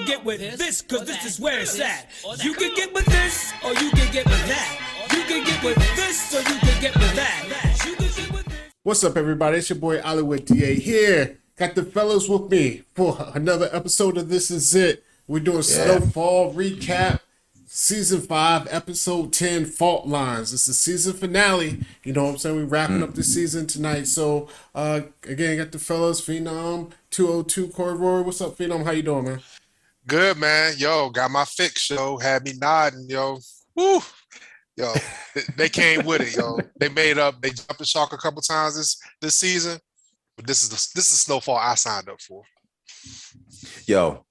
can get with this, cause this is where it's at. You can get with this, or you can get with that. You can get with this, or you can get with that. You can get with this. What's up, everybody? It's your boy Aunt Louie and DA here. Got the fellas with me for another episode of This Is It. We're doing Snowfall recap, season 5, episode 10, Fault Lines. It's the season finale. You know what I'm saying? We're wrapping up the season tonight. So, again, got the fellas, Phenom 202, Corey Rory. What's up, Phenom? How you doing, man? Good, man. Yo, got my fix, yo. Had me nodding, yo. Woo. Yo, they came with it, yo. They made up. They jumped the shark a couple times this season, but this is Snowfall I signed up for. Yo,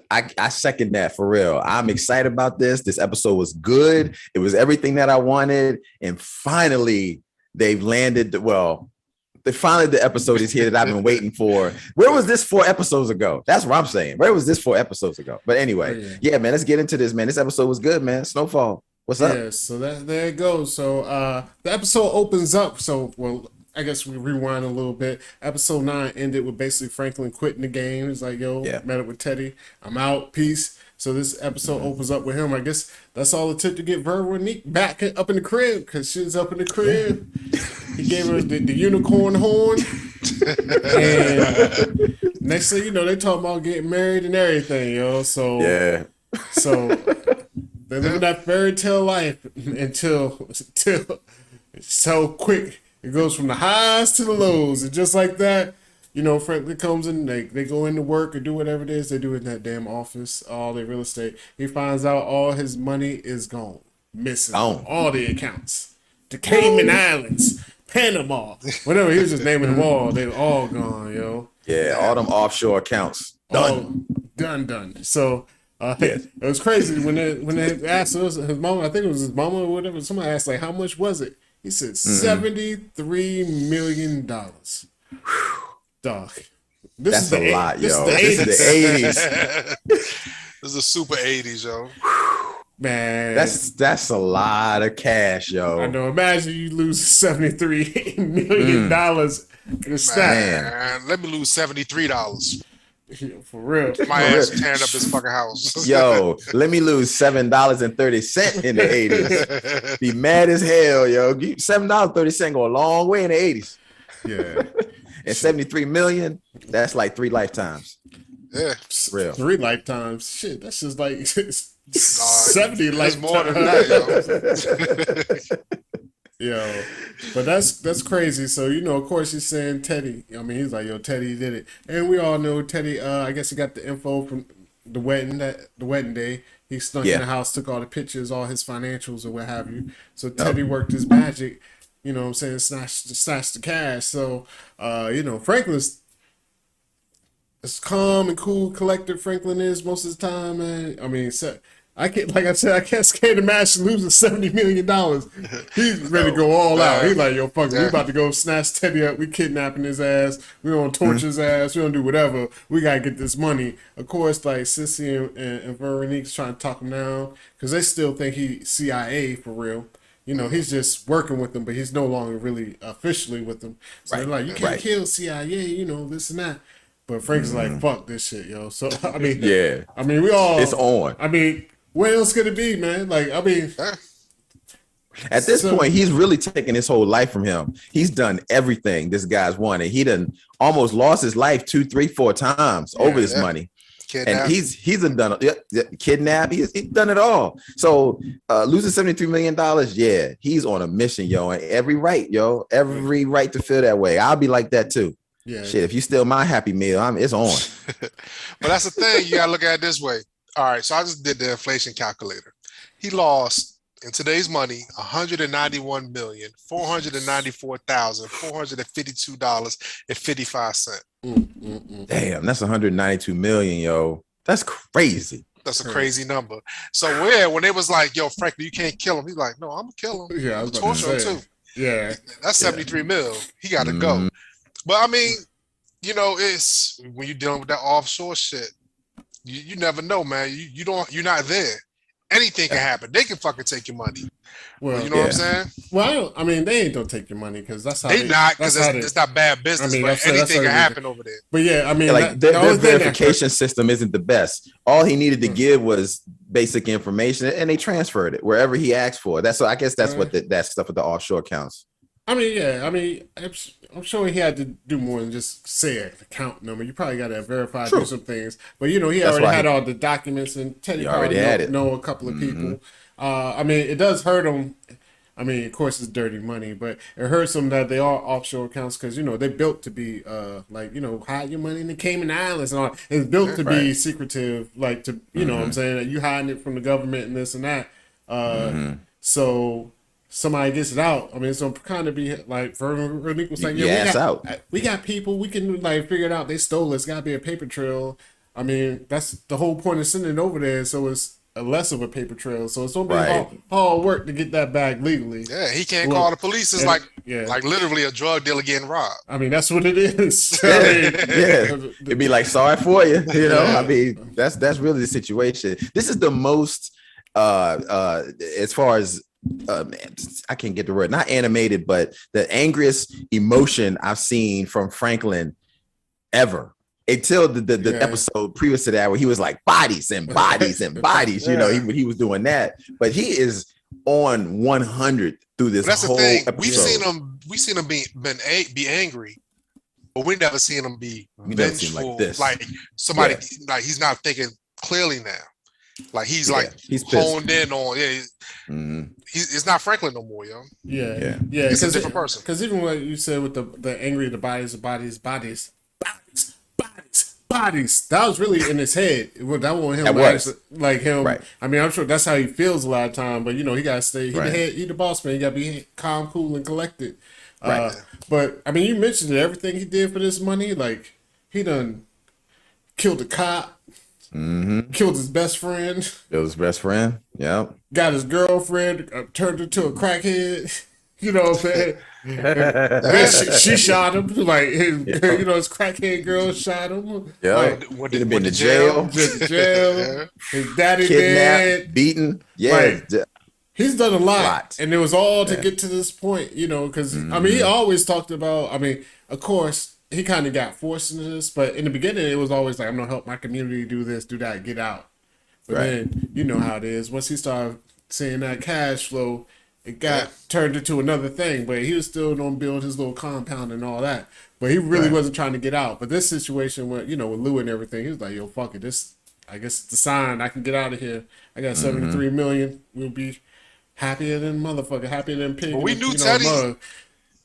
I second that for real. I'm excited about this. This episode was good. It was everything that I wanted, and finally they've landed. The episode is here that I've been waiting for. Where was this 4 episodes ago? That's what I'm saying. Where was this 4 episodes ago? But anyway, yeah, man, let's get into this, man. This episode was good, man. Snowfall. What's up? Yeah, so there it goes. So the episode opens up. So, well, I guess we rewind a little bit. Episode 9 ended with basically Franklin quitting the game. He's like, yo, met up with Teddy. I'm out. Peace. So this episode opens up with him. I guess that's all it took to get Veronique back up in the crib, because she was up in the crib. He gave her the unicorn horn. And next thing you know, they talking about getting married and everything, yo. So, so they're living that fairy tale life until so quick. It goes from the highs to the lows. And just like that, you know, Franklin comes in, they go into work or do whatever it is they do in that damn office, all their real estate. He finds out all his money is gone, missing all the accounts. The Cayman Islands, Panama, whatever. He was just naming them all. They were all gone, yo. Yeah, all them offshore accounts. Done. So it was crazy when they asked us, his mama, I think it was his mama or whatever, somebody asked, like, how much was it? He said $73 million. Dog. That's a lot, yo. This is the 80s. This is a super 80s, yo. Man. That's a lot of cash, yo. I know. Imagine you lose $73 million in a snap. Man, let me lose $73. For real. My ass tearing up this fucking house. Yo, let me lose $7.30 in the 80s. Be mad as hell, yo. $7.30 go a long way in the 80s. Yeah. And 73 million, that's like 3 lifetimes. Yeah. Real. 3 lifetimes. Shit, that's just like 70 lifetimes. More than that, yo. Yo, but that's crazy. So, you know, of course he's saying Teddy. I mean, he's like, yo, Teddy did it. And we all know Teddy, I guess he got the info from the wedding day. He snuck in the house, took all the pictures, all his financials or what have you. So Teddy worked his magic, you know what I'm saying, snatched the cash. So, you know, Franklin's as calm and cool, collected Franklin is most of the time, man. I mean, I can't imagine losing $70 million. He's ready to go all out. He's like, yo, fuck it. We about to go snatch Teddy up. We kidnapping his ass. We gonna torture his ass. We gonna do whatever. We gotta get this money. Of course, like Sissy and Veronique's trying to talk him down because they still think he's CIA for real. You know, he's just working with them, but he's no longer really officially with them. So they're like, you can't kill CIA, you know, this and that. But Frank's like, fuck this shit, yo. So, I mean, we all... It's on. I mean... Where else could it be, man? Like, I mean, at this point, he's really taken his whole life from him. He's done everything this guy's wanted. He done almost lost his life 2, 3, 4 times over this money. Kidnap. And he's done kidnap. He's done it all. So losing $73 million, he's on a mission, yo. And every right to feel that way. I'll be like that too. Yeah. Shit, if you steal my Happy Meal, it's on. But that's the thing. You gotta look at it this way. All right, so I just did the inflation calculator. He lost, in today's money, $191,494,452.55. Damn, that's $192 million, yo. That's crazy. That's a crazy number. So when it was like, yo, Franklin, you can't kill him. He's like, no, I'm gonna kill him. Yeah, I was about to say. Too. Yeah, that's 73 mil. He got to go. But I mean, you know, it's when you're dealing with that offshore shit. You never know, man. You're not there. anything can happen. They can fucking take your money. Well, you know what I'm saying? Well, I mean, they ain't gonna take your money because that's how they not, because it's not bad business. I mean, but anything can happen over there. But yeah, I mean, like their verification system isn't the best. All he needed to give was basic information, and they transferred it wherever he asked for. I guess that's what that stuff with the offshore accounts. I mean, yeah. I mean, I'm sure he had to do more than just say an account number. You probably got to verify do some things. But he already had all the documents, and Teddy already know a couple of people. I mean, it does hurt him. I mean, of course, it's dirty money, but it hurts them that they are offshore accounts because they're built to be hide your money in the Cayman Islands and all. It's built to be secretive, like to know what I'm saying, that you hiding it from the government and this and that. So somebody gets it out. I mean, it's gonna kind of be like Veronique was saying, we got people, we can like figure it out. They stole it. It's got to be a paper trail. I mean, that's the whole point of sending it over there. So it's less of a paper trail. So it's gonna be hard work to get that bag legally. Yeah, he can't call the police. It's like literally a drug dealer getting robbed. I mean, that's what it is. It'd be like, sorry for you. I mean, that's really the situation. This is the most as far as I can't get the word, not animated, but the angriest emotion I've seen from Franklin ever. Until the episode previous to that, where he was like bodies and bodies and bodies, he was doing that. But he is on 100 through this whole episode. We've seen him be angry, but we never seen him be vengeful. Like this, like somebody like he's not thinking clearly now. Like he's honed in on it's not Franklin no more, yo. Yeah. It's a different person. Because even what you said with the angry, the bodies. That was really in his head. That wasn't him. Like him. Right. I mean, I'm sure that's how he feels a lot of time. But he gotta stay. He the boss man. He gotta be calm, cool, and collected. Right. But I mean, you mentioned it. Everything he did for this money, like he done killed a cop. Killed his best friend. Yeah. Got his girlfriend, turned into a crackhead. You know what I'm saying? she shot him. Like his crackhead girl shot him. Yeah. Went to jail. His daddy kidnapped, beaten. Yeah. He's done a lot. And it was all to get to this point. Because I mean, he always talked about. I mean, of course. He kind of got forced into this, but in the beginning, it was always like, I'm going to help my community do this, do that, get out. But then, you know how it is. Once he started seeing that cash flow, it got turned into another thing. But he was still going to build his little compound and all that. But he really wasn't trying to get out. But this situation, with Lou and everything, he was like, yo, fuck it. I guess it's the sign. I can get out of here. I got $73 million. We'll be happier than motherfucker, happier than pig. But we knew Teddy.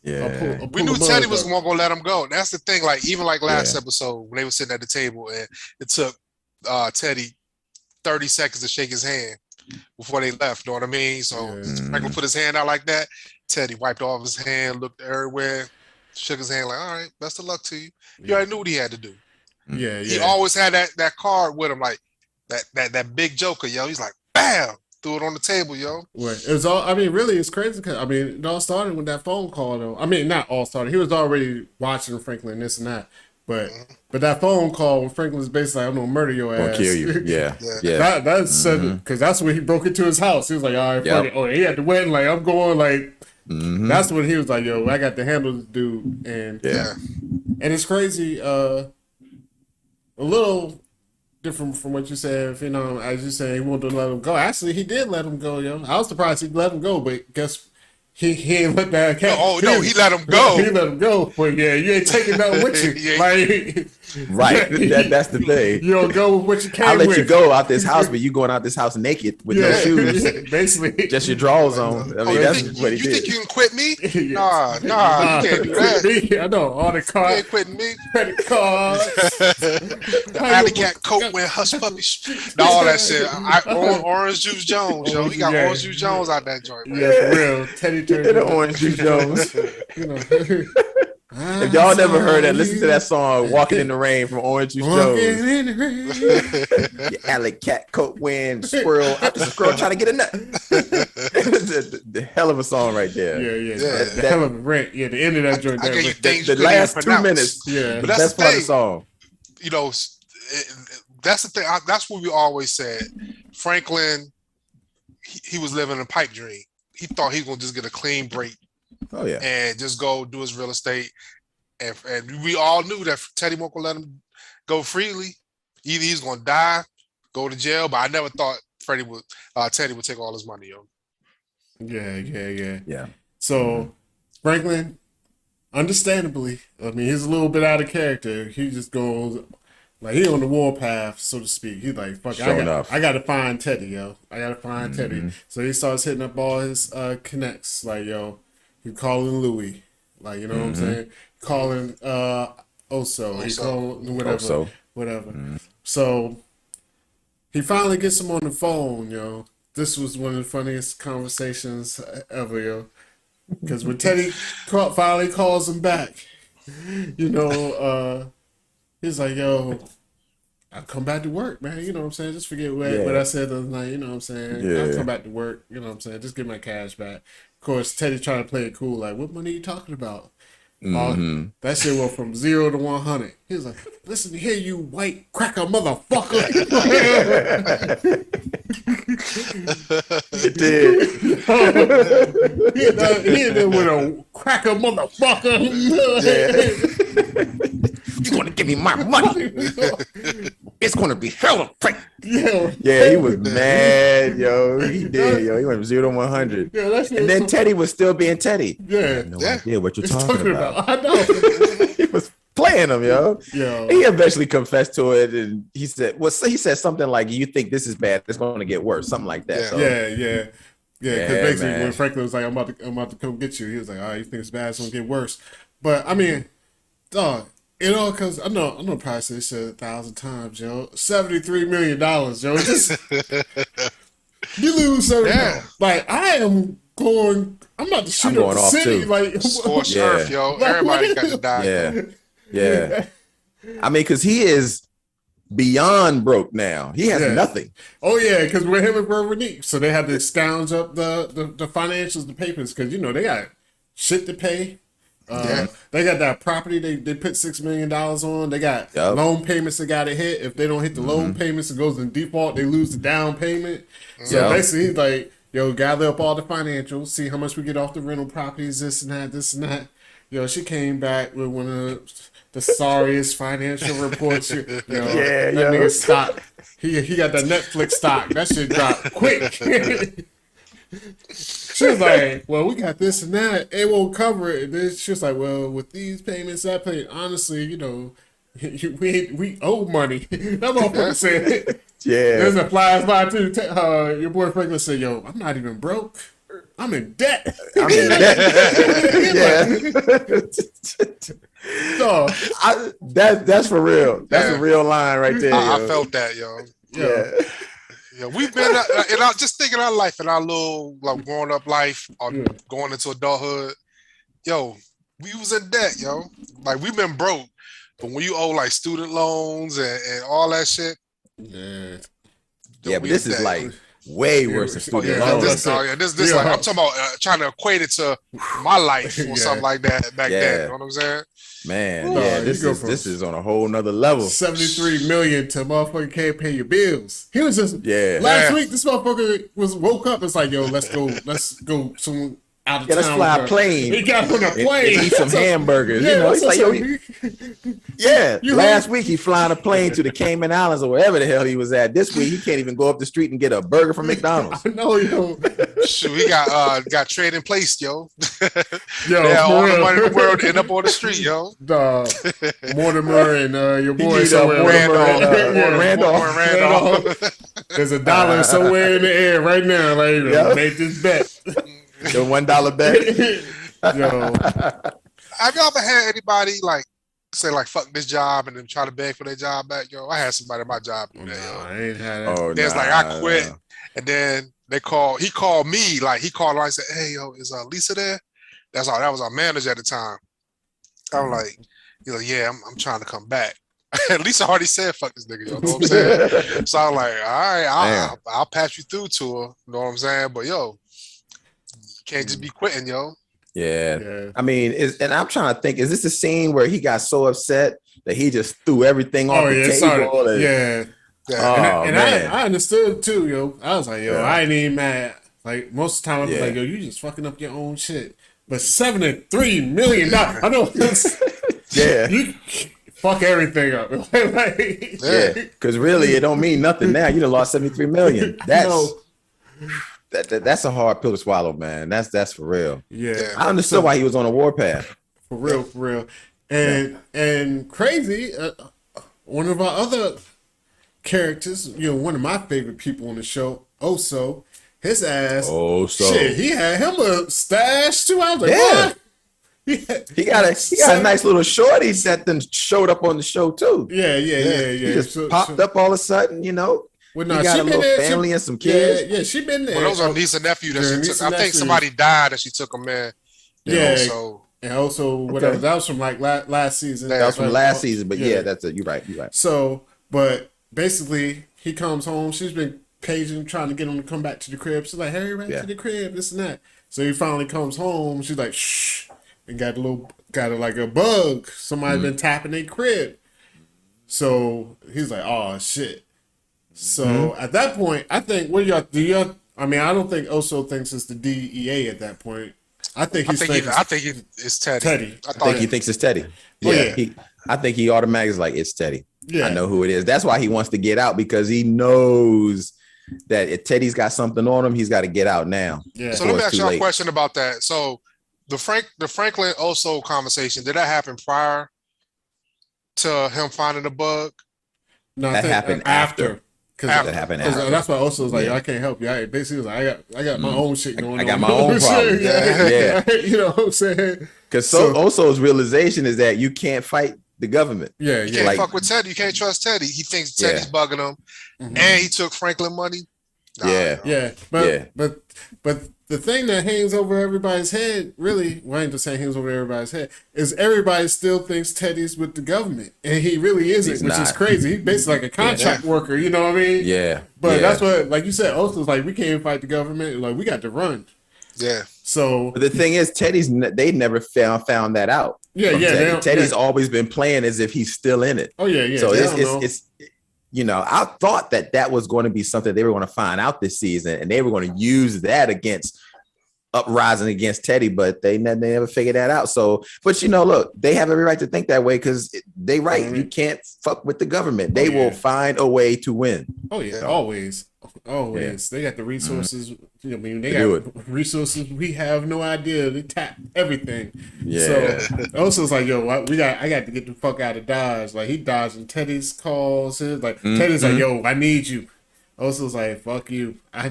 We knew Teddy was going to let him go. That's the thing. Like even like last episode when they were sitting at the table and it took Teddy 30 seconds to shake his hand before they left. Know what I mean? So Franklin put his hand out like that. Teddy wiped off his hand, looked everywhere, shook his hand like, all right, best of luck to you. You already knew what he had to do. He always had that card with him, like that big joker, yo. He's like, bam. Threw it on the table, yo. Right. It was all. I mean, really, it's crazy. Cause, I mean, it all started with that phone call, though. I mean, not all started. He was already watching Franklin, this and that. But that phone call when Franklin was basically like, I'm gonna murder your ass. Gonna kill you. Yeah. That's said because that's when he broke into his house. He was like, all right, fuck it. Oh, he had the wedding. Like, I'm going. Like, that's when he was like, yo, I got to handle this dude. And and it's crazy. A little different from what you said, as you say, he wanted to let him go. Actually, he did let him go, yo. I was surprised he let him go, but guess he ain't let that cat. He let him go. He let him go, but you ain't taking nothing with you. That's the thing. You don't go with what you came with. I'll let you go out this house, but you going out this house naked with no shoes. Basically. Just your drawers on. I mean, that's what he did. You think you can quit me? Nah, you can't do that. I know, all the cards. You ain't quitting me. Credit cards. The alley cat coat wearing hush puppies. All that shit. Orange Juice Jones, yo. We got Orange Juice Jones out that joint, man. Yeah, for real. Teddy turned into Orange Juice Jones. If y'all never heard that, listen to that song "Walking in the Rain" from Orange Juice Jones. Your alley cat coat wearing squirrel. I'm just a squirrel trying to get a nut. the hell of a song right there. The hell of a rant. Yeah, the end of that joint. The last 2 minutes. Yeah, but that's part of the song. That's the thing. That's what we always said. Franklin he was living a pipe dream. He thought he was gonna just get a clean break. Oh yeah, and just go do his real estate. And we all knew that Teddy won't let him go freely. Either he's gonna die, go to jail. But I never thought Teddy would take all his money, yo. Yeah. So Franklin, understandably, I mean, he's a little bit out of character. He just goes like he on the warpath, so to speak. He's like, "Fuck, I got to find Teddy, yo. I got to find Teddy." So he starts hitting up all his connects, like, "Yo, he calling Louie, like, you know what I'm saying? Calling Oso, he calling whatever." So he finally gets him on the phone, yo. This was one of the funniest conversations ever, yo. Because when Teddy finally calls him back, you know, he's like, "Yo, I'll come back to work, man. You know what I'm saying? Just forget what I said the other night. You know what I'm saying? I'll come back to work. You know what I'm saying? Just get my cash back." Of course, Teddy's trying to play it cool. Like, "What money are you talking about?" That shit went from 0 to 100. He was like, "Listen here, you white cracker motherfucker." He did. He hit him with a cracker motherfucker. You're gonna give me my money. It's gonna be hella fake. Yeah, he was mad, yo. He did, yo. He went from 0 to 100. Yeah, and then Teddy was still being Teddy. Yeah, I have no idea what you're talking about. I know. He was playing him, yo. He eventually confessed to it, and he said, he said something like, "You think this is bad? It's going to get worse," something like that. Yeah. Because basically, when Franklin was like, I'm about to come get you," he was like, "All right, you think it's bad? It's gonna get worse." But I mean, dog, it all comes. I know. Probably said this shit 1,000 times, yo. $73 million, yo. Just you lose $70. Like I'm about to shoot up the city. Too. Like scorched earth, yo. Everybody got to die. Yeah. I mean, because he is beyond broke now. He has nothing. Oh yeah, because we're him and Veronique, so they had to scrounge up the financials, the papers, because you know they got shit to pay. They got that property they put $6 million on. They got loan payments they got to hit. If they don't hit the loan payments, it goes in default. They lose the down payment. So basically, he's like, "Yo, gather up all the financials, see how much we get off the rental properties, this and that. Yo, she came back with one of the sorriest financial reports. That nigga stock. He got that Netflix stock. That shit dropped quick. She was like, "Well, we got this and that. It won't cover it." And then she was like, "Well, with these payments, that pay, honestly, you know, we owe money." That motherfucker said, There's a flash by too. Your boy Franklin said, "Yo, I'm not even broke. I'm in debt." So, that's for real. That's a real line right there. I felt that, yo. Yeah, we've been, and I just thinking our life, in our little like growing up life, or going into adulthood. Yo, we was in debt, yo. Like we've been broke, but when you owe like student loans and all that shit, but this is like way worse than student loans. This like I'm talking about trying to equate it to my life or something like that back then. You know what I'm saying? Man, this is on a whole nother level. 73 million to motherfucker can't pay your bills. He was just last week. This motherfucker woke up. It's like, "Yo, let's go some out of town. Let's fly a plane." He got on a plane and eat some hamburgers. You know, he's like, last week he flying a plane to the Cayman Islands or wherever the hell he was at. This week he can't even go up the street and get a burger from McDonald's. I know, yo. Shoot, he got trading placed, yo. All the money in the world end up on the street, yo. Mortimer and your boy somewhere. Randolph. There's a dollar somewhere in the air right now. Like, make this bet. The $1 bet. Yo, have y'all ever had anybody like say like "fuck this job" and then try to beg for their job back? Yo, I had somebody at my job do that. Yo. I ain't had that. There's like I quit, and then he called me, like he called and I said, "Hey, yo, is Lisa there?" That was our manager at the time. I'm like, "Yeah, I'm trying to come back." Lisa already said, "Fuck this nigga," yo. You know what I'm saying? So I'm like, "All right, I'll patch you through to her." You know what I'm saying? But yo, can't just be quitting, yo. Yeah. I mean, and I'm trying to think, is this the scene where he got so upset that he just threw everything off the table? Yeah. I understood too, yo. I was like, yo, I ain't even mad. Like most of the time, I was like, yo, you just fucking up your own shit. But $73 million, I know. You fuck everything up. Because really, it don't mean nothing now. You done lost $73 million. That's a hard pill to swallow, man. That's for real. Yeah, I understood why he was on a warpath. For real. And crazy. One of our other characters, one of my favorite people on the show, Oso, his ass. Shit, he had him a stash too. I was like, what? He got a nice little shorty that then showed up on the show too. Yeah. He just popped up all of a sudden, Well, no, he got a little family and some kids. Yeah, she been there. Well, those are niece and nephew that she took. I think somebody died and she took them in. And also whatever that was from like last season. That was from last season, but that's it. You're right. So, but basically, he comes home. She's been paging, trying to get him to come back to the crib. She's like, "Hurry back to the crib, this and that." So he finally comes home. She's like, "Shh," and got a bug. Somebody been tapping their crib. So he's like, "Oh shit." So at that point, I think I don't think Oso thinks it's the DEA at that point. I think it's Teddy. I think he thinks it's Teddy. I think he automatically is like, it's Teddy. Yeah. I know who it is. That's why he wants to get out, because he knows that if Teddy's got something on him, he's got to get out now. Yeah. So let me ask you a question about that. So the Franklin Oso conversation, did that happen prior to him finding the bug? No, that happened after. That happened after. That's why Oso was like, I can't help you. I basically was like, I got my own shit going on. I got my own problem. Yeah. You know what I'm saying? Because Oso's realization is that you can't fight the government. Yeah. You can't fuck with Teddy. You can't trust Teddy. He thinks Teddy's bugging him, and he took Franklin money. But the thing that hangs over everybody's head, really, I ain't just saying hangs over everybody's head, is everybody still thinks Teddy's with the government, and he really isn't, which is crazy. He's basically like a contract worker, you know what I mean? Yeah. But that's what, like you said, Oso's like, we can't fight the government. Like, we got to run. Yeah. So but the thing is, they never found that out. Yeah. Teddy's always been playing as if he's still in it. Oh yeah. So it's I thought that was going to be something they were going to find out this season, and they were going to use that against uprising against Teddy, but they never figured that out. So, but look, they have every right to think that way, because they right. You can't fuck with the government. They will find a way to win. Oh yeah, always. Yeah. They got the resources. They got resources we have no idea. They tap everything. Yeah. So also it's like, yo, I got to get the fuck out of Dodge. Like, he dodging Teddy's calls. Teddy's like, yo, I need you. Also it's like, fuck you. I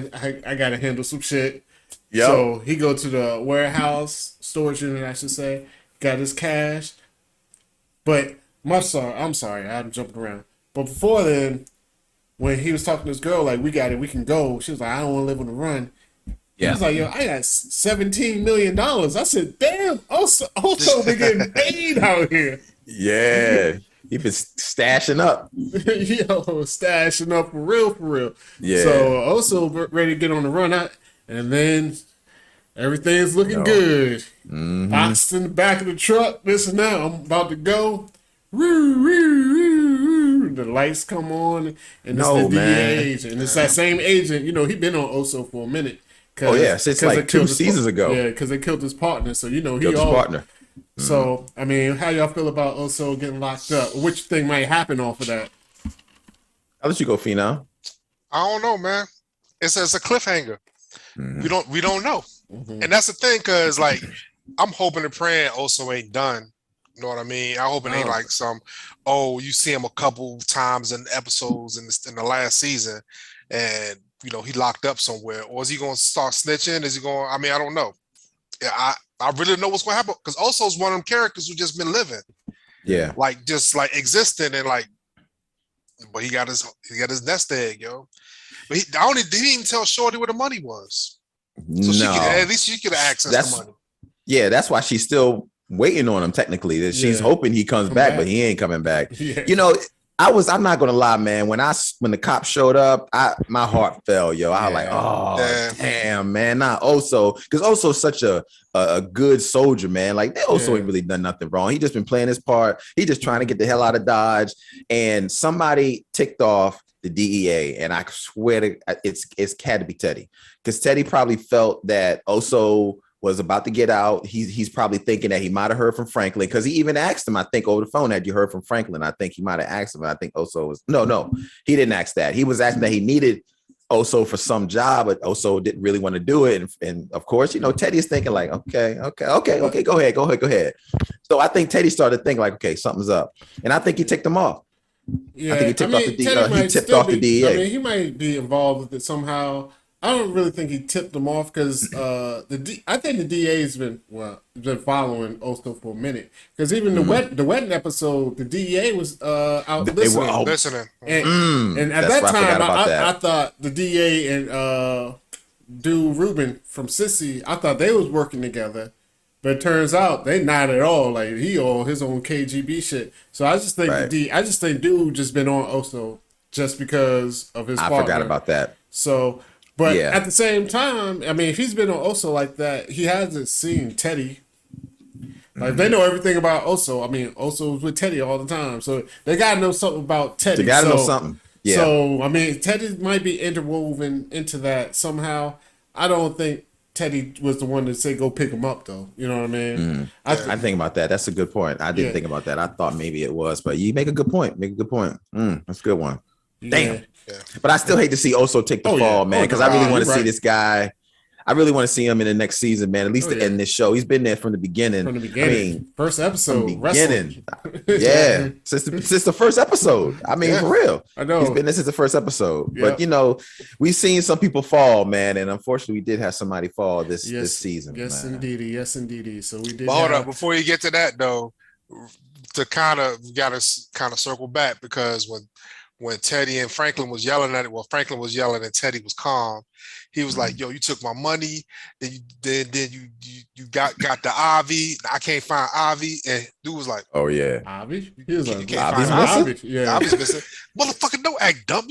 gotta handle some shit. Yep. So he go to the warehouse, storage unit, I should say, got his cash. But I'm sorry, I'm jumping around. But before then, when he was talking to this girl, like, we got it, we can go. She was like, I don't want to live on the run. Yeah. He was like, yo, I got $17 million. I said, damn, also been getting paid out here. Yeah. He been stashing up. Stashing up for real. Yeah. So also ready to get on the run. And then everything's looking good. Boxed in the back of the truck, this and that. I'm about to go. The lights come on, and it's the DEA agent. And it's that same agent. He been on Oso for a minute. Since like 2 seasons ago. Yeah, because they killed his partner. So, he killed his partner. So, I mean, how y'all feel about Oso getting locked up? Which thing might happen off of that? I'll let you go, Phenom. I don't know, man. It's a cliffhanger. We don't know. And that's the thing, because like, I'm hoping and praying Oso ain't done. You know what I mean? I hope it ain't like you see him a couple times in episodes in the last season, and he locked up somewhere. Or is he going to start snitching? Is he going? I mean, I don't know. Yeah, I really don't know what's going to happen, because Oso's one of them characters who just been living. Yeah, like just like existing, and like, but he got his nest egg, yo. But he didn't even tell Shorty where the money was. So at least she could access the money. Yeah, that's why she's still waiting on him. Technically, that she's hoping he comes back, but he ain't coming back. Yeah. I'm not gonna lie, man. When the cops showed up, my heart fell, yo. I was like, oh damn, man. Not Oso, because Oso's such a good soldier, man. Like they also ain't really done nothing wrong. He just been playing his part. He just trying to get the hell out of Dodge. And somebody ticked off the DEA, and I swear to it's had to be Teddy, because Teddy probably felt that Oso was about to get out. He's probably thinking that he might have heard from Franklin, because he even asked him, I think, over the phone, had you heard from Franklin? I think he might have asked him. I think Oso was no, he didn't ask that. He was asking that he needed Oso for some job, but Oso didn't really want to do it. And of course, Teddy is thinking like, okay, go ahead. So I think Teddy started to think like, okay, something's up, and I think he ticked him off. Yeah, I think he tipped off the DEA. I mean, he might be involved with it somehow. I don't really think he tipped them off, because I think the DA's been following Oso for a minute, because even the wedding episode, the DEA was out listening. And at that time, I thought the DA and dude Ruben from Sissy, I thought they was working together, but it turns out they not at all. Like he all his own KGB shit. So I just think dude just been on Oso just because of his partner. I forgot about that. So. But at the same time, I mean, if he's been on Oso like that, he hasn't seen Teddy. Like, they know everything about Oso. I mean, Oso's with Teddy all the time. So they got to know something about Teddy. They got to know something. Yeah. So, I mean, Teddy might be interwoven into that somehow. I don't think Teddy was the one to say, go pick him up, though. You know what I mean? I think about that. That's a good point. I didn't think about that. I thought maybe it was. But you make a good point. That's a good one. Damn. Yeah. But I still hate to see Oso take the fall, man, because I really want to see this guy. I really want to see him in the next season, man. At least to end this show. He's been there from the beginning. From the beginning. I mean, first episode. Beginning. Yeah. since the first episode. I mean, for real. I know. He's been there since the first episode. Yep. But, we've seen some people fall, man. And unfortunately, we did have somebody fall this season. Yes, man. Indeedy. Yes, indeedy. So we did. But hold up. Before you get to that, though, to kind of circle back, because when Teddy and Franklin was yelling at it, Franklin was yelling and Teddy was calm. He was like, "Yo, you took my money. Then you got the Avi. I can't find Avi." And dude was like, "Oh yeah, Avi. He was like, Avi's missing. Avi. Yeah, Avi's missing. Motherfucker, don't act dumb.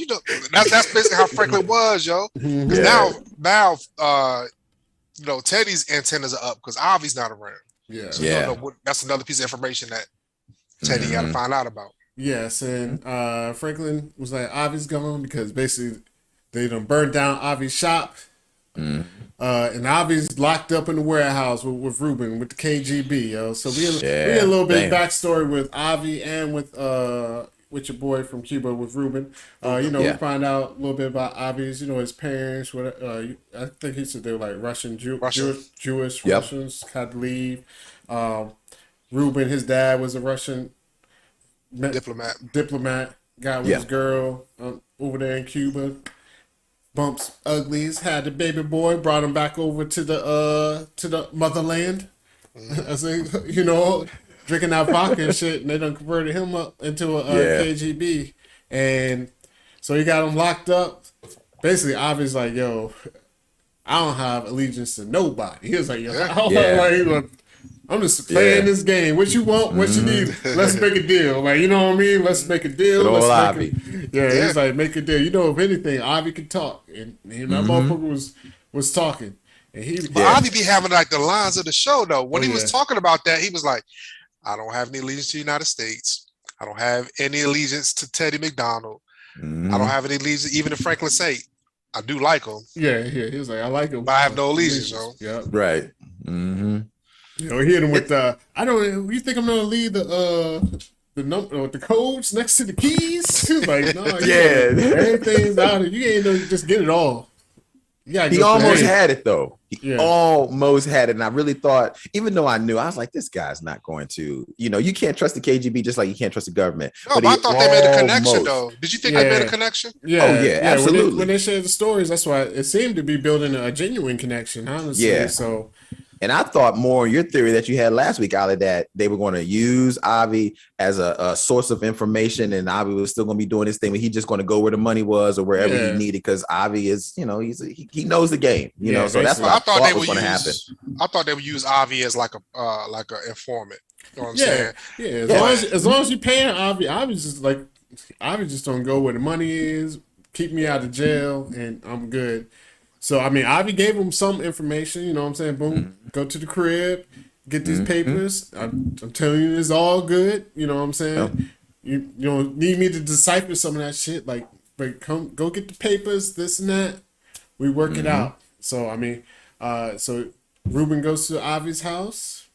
That's basically how Franklin was, yo. Because now, Teddy's antennas are up because Avi's not around. Yeah, so that's another piece of information that Teddy got to find out about. Yes, and Franklin was like, Avi's gone, because basically they done burned down Avi's shop. And Avi's locked up in the warehouse with Ruben, with the KGB, yo. So we had a little bit of backstory with Avi and with your boy from Cuba, with Ruben. We find out a little bit about Avi's, his parents. I think he said they were like Russian. Jewish Russians, had to leave. Ruben, his dad was a Russian diplomat, got with his girl over there in Cuba. Bumps uglies, had the baby boy, brought him back over to the motherland. I say, drinking that vodka and shit, and they done converted him up into a KGB, and so he got him locked up. Basically, Avi's like, "Yo, I don't have allegiance to nobody." He was like, "Yo, I'm just playing this game. What you want? What you need? Let's make a deal." Like, you know what I mean? Let's make a deal. He's like, make a deal. If anything, Avi could talk, and that motherfucker was talking, and Avi be having like the lines of the show though. When he was talking about that, he was like, "I don't have any allegiance to the United States. I don't have any allegiance to Teddy McDonald. I don't have any allegiance even to Franklin Saint. I do like him. Yeah. He was like, I like him, but I have no allegiance, yo." Yeah. Right. Mm-hmm. He hit him with you think I'm gonna leave the number or the codes next to the keys? He was like, no, everything's out of you ain't gonna just get it all. He almost had it though. He almost had it. And I really thought, even though I knew, I was like, this guy's not going to, you can't trust the KGB just like you can't trust the government. No, but I thought they made a connection though. Did you think they made a connection? Yeah. Oh yeah, absolutely. When they shared the stories, that's why it seemed to be building a genuine connection, honestly. Yeah. So. And I thought more on your theory that you had last week, Ali, that they were going to use Avi as a source of information, and Avi was still going to be doing his thing, but he's just going to go where the money was or wherever he needed, because Avi is, he knows the game, so that's what I thought was going to happen. I thought they would use Avi as like a informant. You know what I'm saying? Yeah. As long as you're paying Avi, Avi's just like Avi just don't go where the money is. Keep me out of jail, and I'm good. So I mean, Avi gave him some information. You know what I'm saying? Boom, go to the crib, get these papers. I'm telling you, it's all good. You know what I'm saying? You don't need me to decipher some of that shit. Like, but go get the papers, this and that. We work it out. So I mean, so Ruben goes to Avi's house,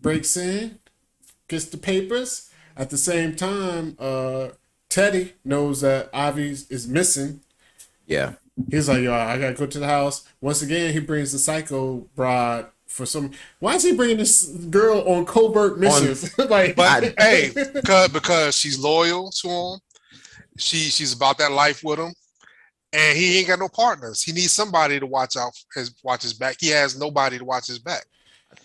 breaks in, gets the papers. At the same time, Teddy knows that Avi is missing. Yeah. He's like, yo, I gotta go to the house. Once again, he brings the psycho broad for some. Why is he bringing this girl on covert missions? Hey, because she's loyal to him. She's about that life with him, and he ain't got no partners. He needs somebody to watch his back. He has nobody to watch his back.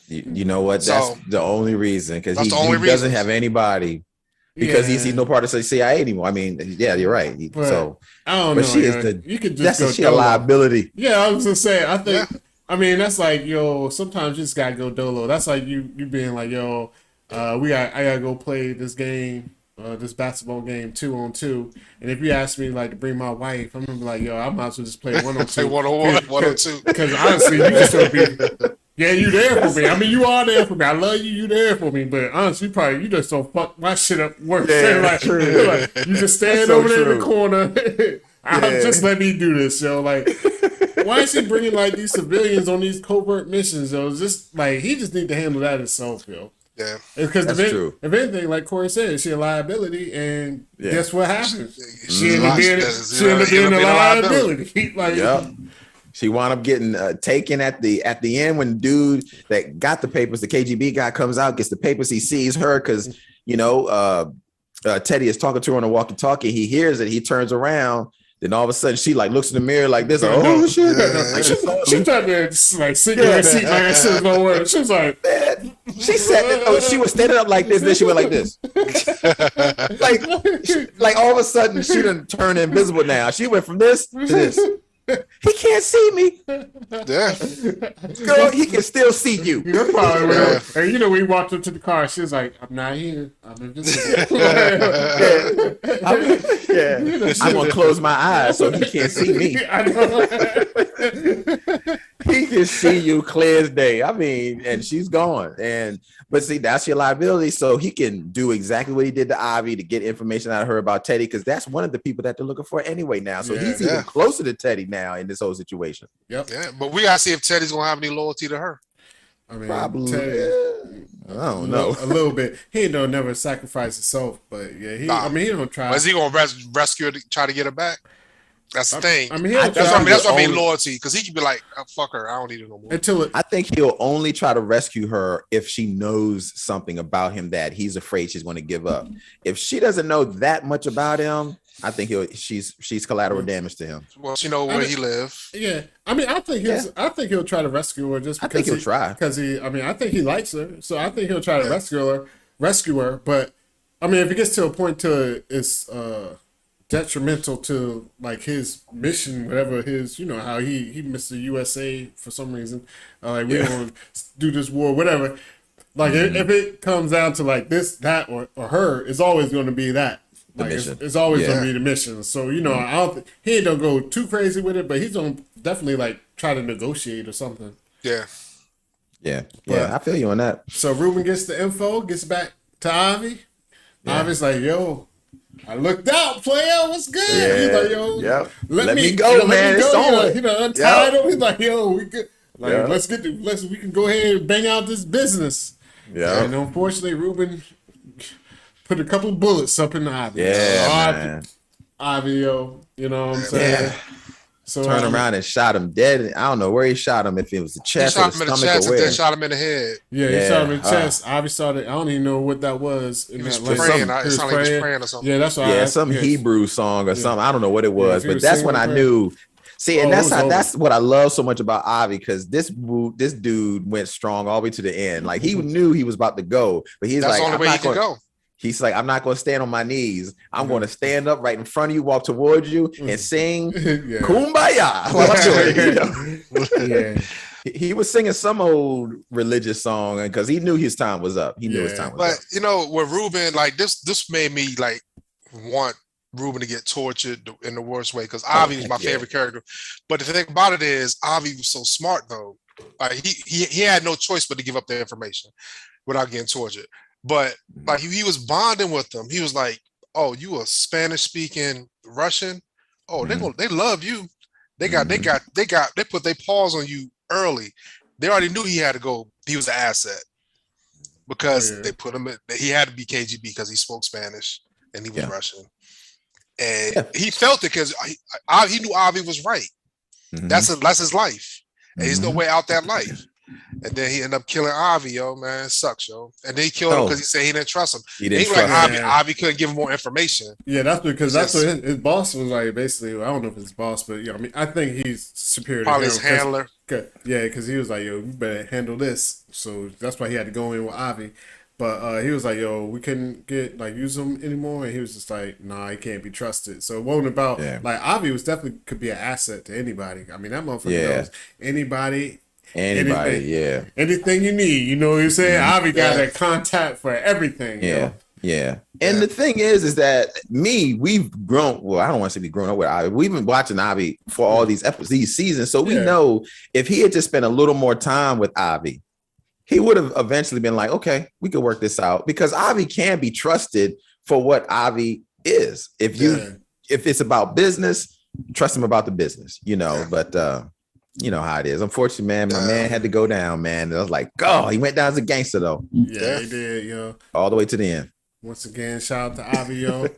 You know what? That's the only reason, because he doesn't have anybody. Because he's no part of the CIA anymore. I mean, yeah, you're right. So I don't know. She is you could just that's a liability. Yeah, I was gonna say. I think. Yeah. I mean, that's like, yo. Sometimes you just gotta go dolo. That's like you being like, yo, I gotta go play this game, this basketball game 2-on-2. And if you ask me like to bring my wife, I'm gonna be like, yo, I might as well just play 1-on-2. Play 1-on-1, 1-on-2. Because honestly, you just don't be. Yeah, you there for me. I mean, you are there for me. I love you. You there for me. But honestly, you just don't fuck my shit up worse. Yeah, like, you just stand over there in the corner. Just let me do this, yo. Like, why is he bringing like these civilians on these covert missions, yo? It's just like he just need to handle that himself, yo. Yeah, because if anything, like Corey said, she a liability, and guess what happens? She ended up being a liability. Like, she wound up getting taken at the end when the dude that got the papers, the KGB guy, comes out, gets the papers. He sees her because, Teddy is talking to her on a walkie-talkie. He hears it. He turns around. Then all of a sudden, she like looks in the mirror like this. Oh shit! She tried to like sink her seat like I said no word. She was like, she said, she was standing up like this. Then she went like this. like all of a sudden, she done turned invisible. Now she went from this to this. He can't see me. Yeah. Girl, he can still see you. That's probably real. And we walked up to the car. She was like, I'm not here. I'm invisible. I'm going to close my eyes so he can't see me. I know. He can see you clear as day. I mean, and she's gone. But see, that's your liability. So he can do exactly what he did to Avi to get information out of her about Teddy, because that's one of the people that they're looking for anyway now. So he's even closer to Teddy now in this whole situation. Yep. Yeah, but we gotta see if Teddy's gonna have any loyalty to her. I mean, probably. Teddy, I don't know. A little bit. He don't never sacrifice himself, but he don't try. Is he gonna rescue her, try to get her back? That's the thing. I mean, that's what I mean loyalty, because he could be like, oh, fuck her, I don't need her no more. I think he'll only try to rescue her if she knows something about him that he's afraid she's going to give up. If she doesn't know that much about him, I think she's collateral damage to him. Well, she know where he lives. Yeah, I mean, I think he'll try to rescue her just because. I think he'll try because I think he likes her, so I think he'll try to rescue her. But I mean, if it gets to a point to it's detrimental to like his mission, whatever his, how he missed the USA for some reason, like we don't do this war, whatever. Like if it comes down to like this, that, or her, it's always going to be that. Like it's always going to be the mission. So I don't think he ain't gonna go too crazy with it, but he's gonna definitely like try to negotiate or something. Yeah. I feel you on that. So Ruben gets the info, gets back to Avi. Avi's like, yo, I looked out, player. What's good? Yeah. He's like, yo, let me go, man. It's on. He untied him. He's like, yo, we good. Like, we can go ahead and bang out this business. Yeah. And unfortunately, Ruben put a couple of bullets up in the Avi. Yeah, man. Avi, yo, you know what I'm saying? Yeah. So turned around and shot him dead. I don't know where he shot him, if it was the chest or the stomach or where. And then shot him in the head. Yeah, he shot him in the chest. Avi started. I don't even know what that was. He was praying. It sounded like he was praying or something. Yeah, that's what some Hebrew song or something. I don't know what it was, but that's when I knew. See, and that's what I love so much about Avi, because this dude went strong all the way to the end. Like he knew he was about to go, but he's that's like, the only way he could go. He's like, I'm not going to stand on my knees. I'm going to stand up right in front of you, walk towards you, and sing Kumbaya. He was singing some old religious song because he knew his time was up. He knew his time was up. But with Ruben, like this made me like want Ruben to get tortured in the worst way, because Avi was my favorite character. But the thing about it is, Avi was so smart though. Like he had no choice but to give up the information without getting tortured. But like he was bonding with them. He was like, "Oh, you a Spanish speaking Russian? Oh, they love you. They put their paws on you early. They already knew he had to go. He was an asset because they put him in. He had to be KGB because he spoke Spanish and he was Russian." And he felt it because he knew Avi was right. That's his life. And he's no way out that life. And then he ended up killing Avi, yo, man. It sucks, yo. And then he killed him because he said he didn't trust him. He didn't trust him. Avi couldn't give him more information. Yeah, that's because that's what his boss was like. Basically, I don't know if it's boss, but I mean, I think he's superior. Probably his handler. Yeah, because he was like, yo, you better handle this. So that's why he had to go in with Avi. But he was like, yo, we couldn't use him anymore. And he was just like, nah, he can't be trusted. So it wasn't about, like, Avi was definitely could be an asset to anybody. I mean, that motherfucker knows anybody, anything, anything you need. You know what I'm saying? Avi got that contact for everything. Yeah. And the thing is that we've grown. Well, I don't want to say we've grown up with Avi. We've been watching Avi for all these episodes, these seasons. So we know if he had just spent a little more time with Avi, he would have eventually been like, okay, we could work this out, because Avi can be trusted for what Avi is. If it's about business, trust him about the business, but you know how it is. Unfortunately, man, my man had to go down, man. And I was like, oh, he went down as a gangster though. Yeah, he did, yo. All the way to the end. Once again, shout out to Avi, yo.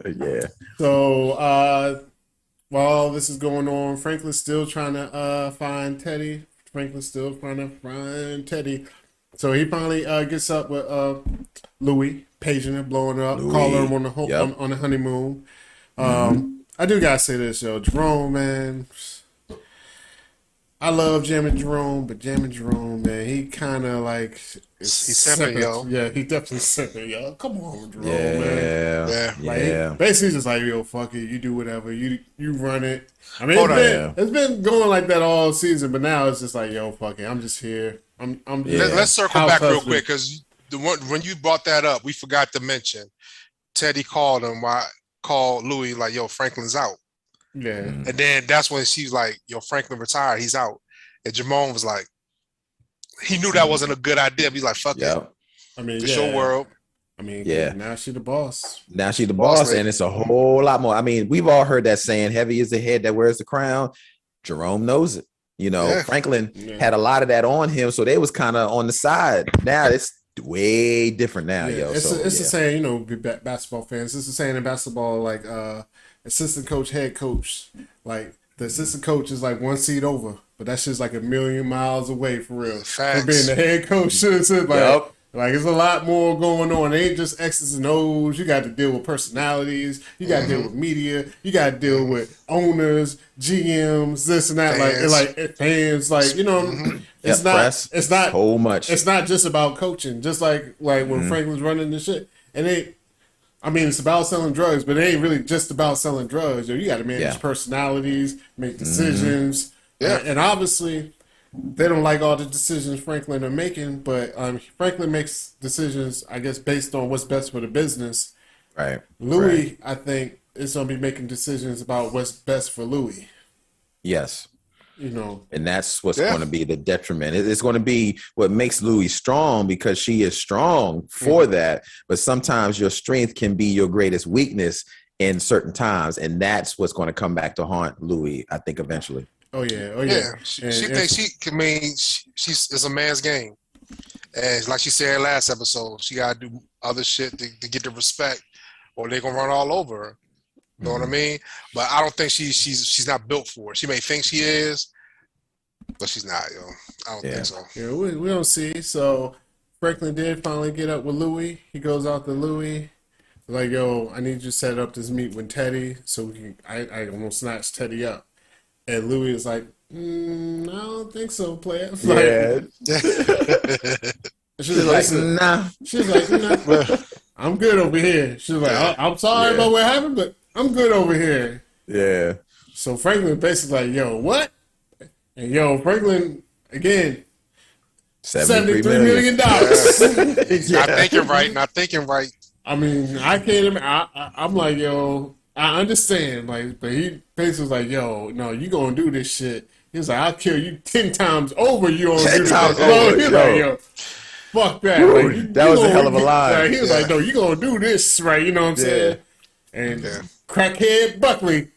Yeah. So while this is going on, Franklin's still trying to find Teddy. So he finally gets up with Louie, paging her, blowing her up, calling him on the honeymoon. I do gotta say this, yo. Jerome, man. I love Jammin' Jerome, but Jammin' Jerome, man, he kind of like... He's simping, yo. Yeah, he definitely simping, yo. Come on, Jerome, man. Yeah. Basically, just like, yo, fuck it. You do whatever. You run it. I mean, it's been going like that all season, but now it's just like, yo, fuck it. I'm just here. Let's circle back real quick, because when you brought that up, we forgot to mention Teddy called Louie like, yo, Franklin's out. Yeah. And then that's when she's like, yo, Franklin retired. He's out. And Jerome was like, he knew that wasn't a good idea. He's like, fuck it. I mean, it's your world. I mean, now she the boss. Now she the boss, and it's a whole lot more. I mean, we've all heard that saying, heavy is the head that wears the crown. Jerome knows it. Franklin had a lot of that on him, so they was kind of on the side. Now it's way different now, yo. It's the saying, basketball fans. It's the saying in basketball, like assistant coach, head coach. Like the assistant coach is like one seat over, but that's just like a million miles away for real. Facts. From being the head coach. Like there's a lot more going on. It ain't just X's and O's. You got to deal with personalities. You got to deal with media. You got to deal with owners, GMs, this and that. Fans. Fans. It's not. Press. It's not so much. It's not just about coaching. Just like when Franklin's running this shit, it's about selling drugs, but it ain't really just about selling drugs. You got to manage personalities, make decisions, and obviously. They don't like all the decisions Franklin are making, but Franklin makes decisions, I guess, based on what's best for the business. Right. Louie, I think, is going to be making decisions about what's best for Louie. Yes. And that's what's going to be the detriment. It's going to be what makes Louie strong, because she is strong for that. But sometimes your strength can be your greatest weakness in certain times. And that's what's going to come back to haunt Louie, I think, eventually. Oh yeah. She thinks it's a man's game, and like she said last episode, she gotta do other shit to get the respect, or they're gonna run all over her. You know what I mean? But I don't think she's not built for it. She may think she is, but she's not. I don't think so. Yeah, we don't see. So Franklin did finally get up with Louie. He goes out to Louie. Like, yo, I need you to set up this meet with Teddy, so I almost snatch Teddy up. And Louie is like, I don't think so, player. She's like, nah. She's like, nah. I'm good over here. She's like, I'm sorry about what happened, but I'm good over here. Yeah. So Franklin basically like, yo, what? And Franklin, again, $73 million. Not thinking right. I mean, I can't. I'm like, yo, I understand, like, but he basically was like, yo, no, you gonna do this shit. He was like, I'll kill you 10 times over. You gonna do 10 this. times No, over, he was yo. like, yo, fuck that. Dude, Like, that was a hell of a line. Like, he was like, no, you gonna do this, right? You know what I'm saying? And crackhead Buckley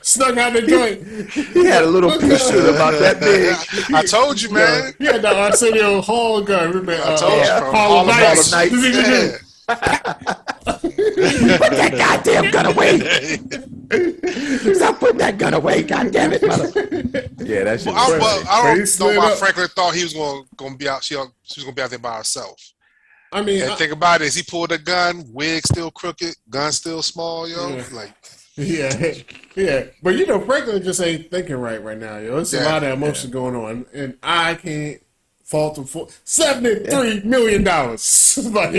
snuck out the joint. He had a little picture about that big. I told you, man. He had the Arsenio Hall gun. Remember, I told you, bro. Harlem Nights. Nights. Put that goddamn gun away. Stop putting that gun away. God damn it, mother. Yeah, that's just I don't know why Franklin thought he was gonna be out. She was gonna be out there by herself. I mean, and think about it. Is he pulled a gun? Wig still crooked. Gun still small, yo. Like. Yeah. But you know, Franklin just ain't thinking right now, yo. It's a lot of emotion going on, and I can't fault him for $73 million. Like,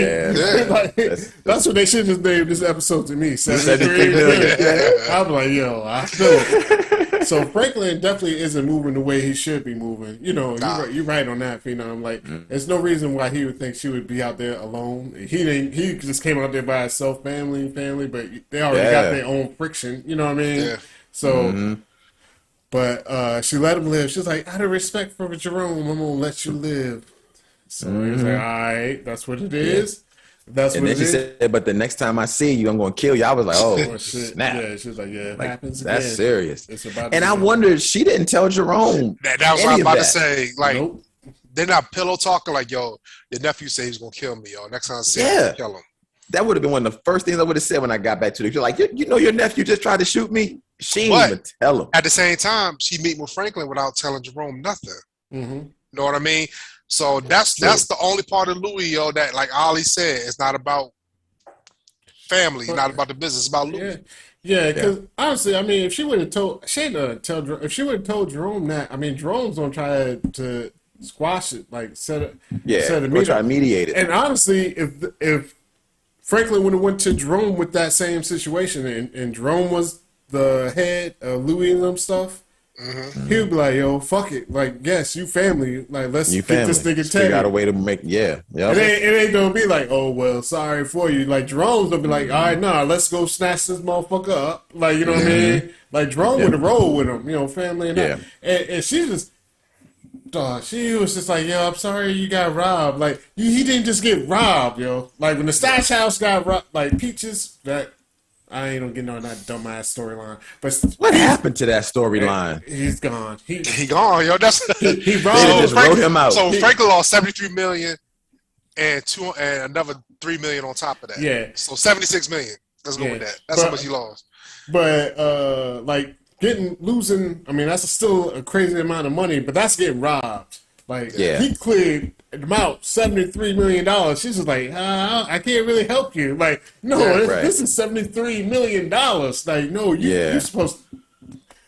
that's what they should just name this episode to me. 73 million. I'm like, yo, I feel it. So Franklin definitely isn't moving the way he should be moving. You know, you're right on that, Phenom. Like, there's no reason why he would think she would be out there alone. He just came out there by himself, family, but they already got their own friction. You know what I mean? Yeah. So, but she let him live. She's like, out of respect for Jerome, I'm gonna let you live. So he's like, all right, that's what it is. That's and what then she said, but the next time I see you, I'm going to kill you. I was like, oh, shit. Snap. Yeah, she was like, yeah, it happens that's again. serious. It's about and I wondered, she didn't tell Jerome. That was what I was about to say. Like, they're not pillow talking like, yo, your nephew said he's going to kill me, yo. Next time I see him, kill him. That would have been one of the first things I would have said when I got back to the. You're like, you know, your nephew just tried to shoot me. She didn't even tell him. At the same time, she meet with Franklin without telling Jerome nothing. Mm-hmm. You know what I mean? So that's the only part of Louie, yo, that, like Ollie said, it's not about family, not about the business, it's about Louie. Yeah, because honestly, I mean, if she would have told, if she would have told Jerome that, I mean, Jerome's gonna try to squash it, like set a meeting, try to mediate it. And honestly, if Franklin would have went to Jerome with that same situation, and Jerome was the head of Louie and them stuff, he would be like, yo, fuck it. Like, yes, you family. Like, let's get this nigga Teddy. Got a way to make, It ain't gonna be like, oh, well, sorry for you. Like, Jerome's gonna be like, all right, nah, let's go snatch this motherfucker up. Like, you know what I mean? Like, Jerome would have rolled with him, you know, family and that. And she just, she was just like, yo, I'm sorry you got robbed. Like, he didn't just get robbed, yo. Like, when the stash house got robbed, like, Peaches, I ain't gonna get on that dumbass storyline. But what happened to that storyline? He's gone. He gone, yo. That's he wrote. They just wrote him out. So Franklin lost $73 million and another $3 million on top of that. Yeah. So $76 million. Let's go with that. That's how much he lost. But like losing. I mean, that's still a crazy amount of money. But that's getting robbed. Like he cleared them out $73 million. She's just like, I can't really help you. Like, no, this is $73 million. Like, no, you're supposed to.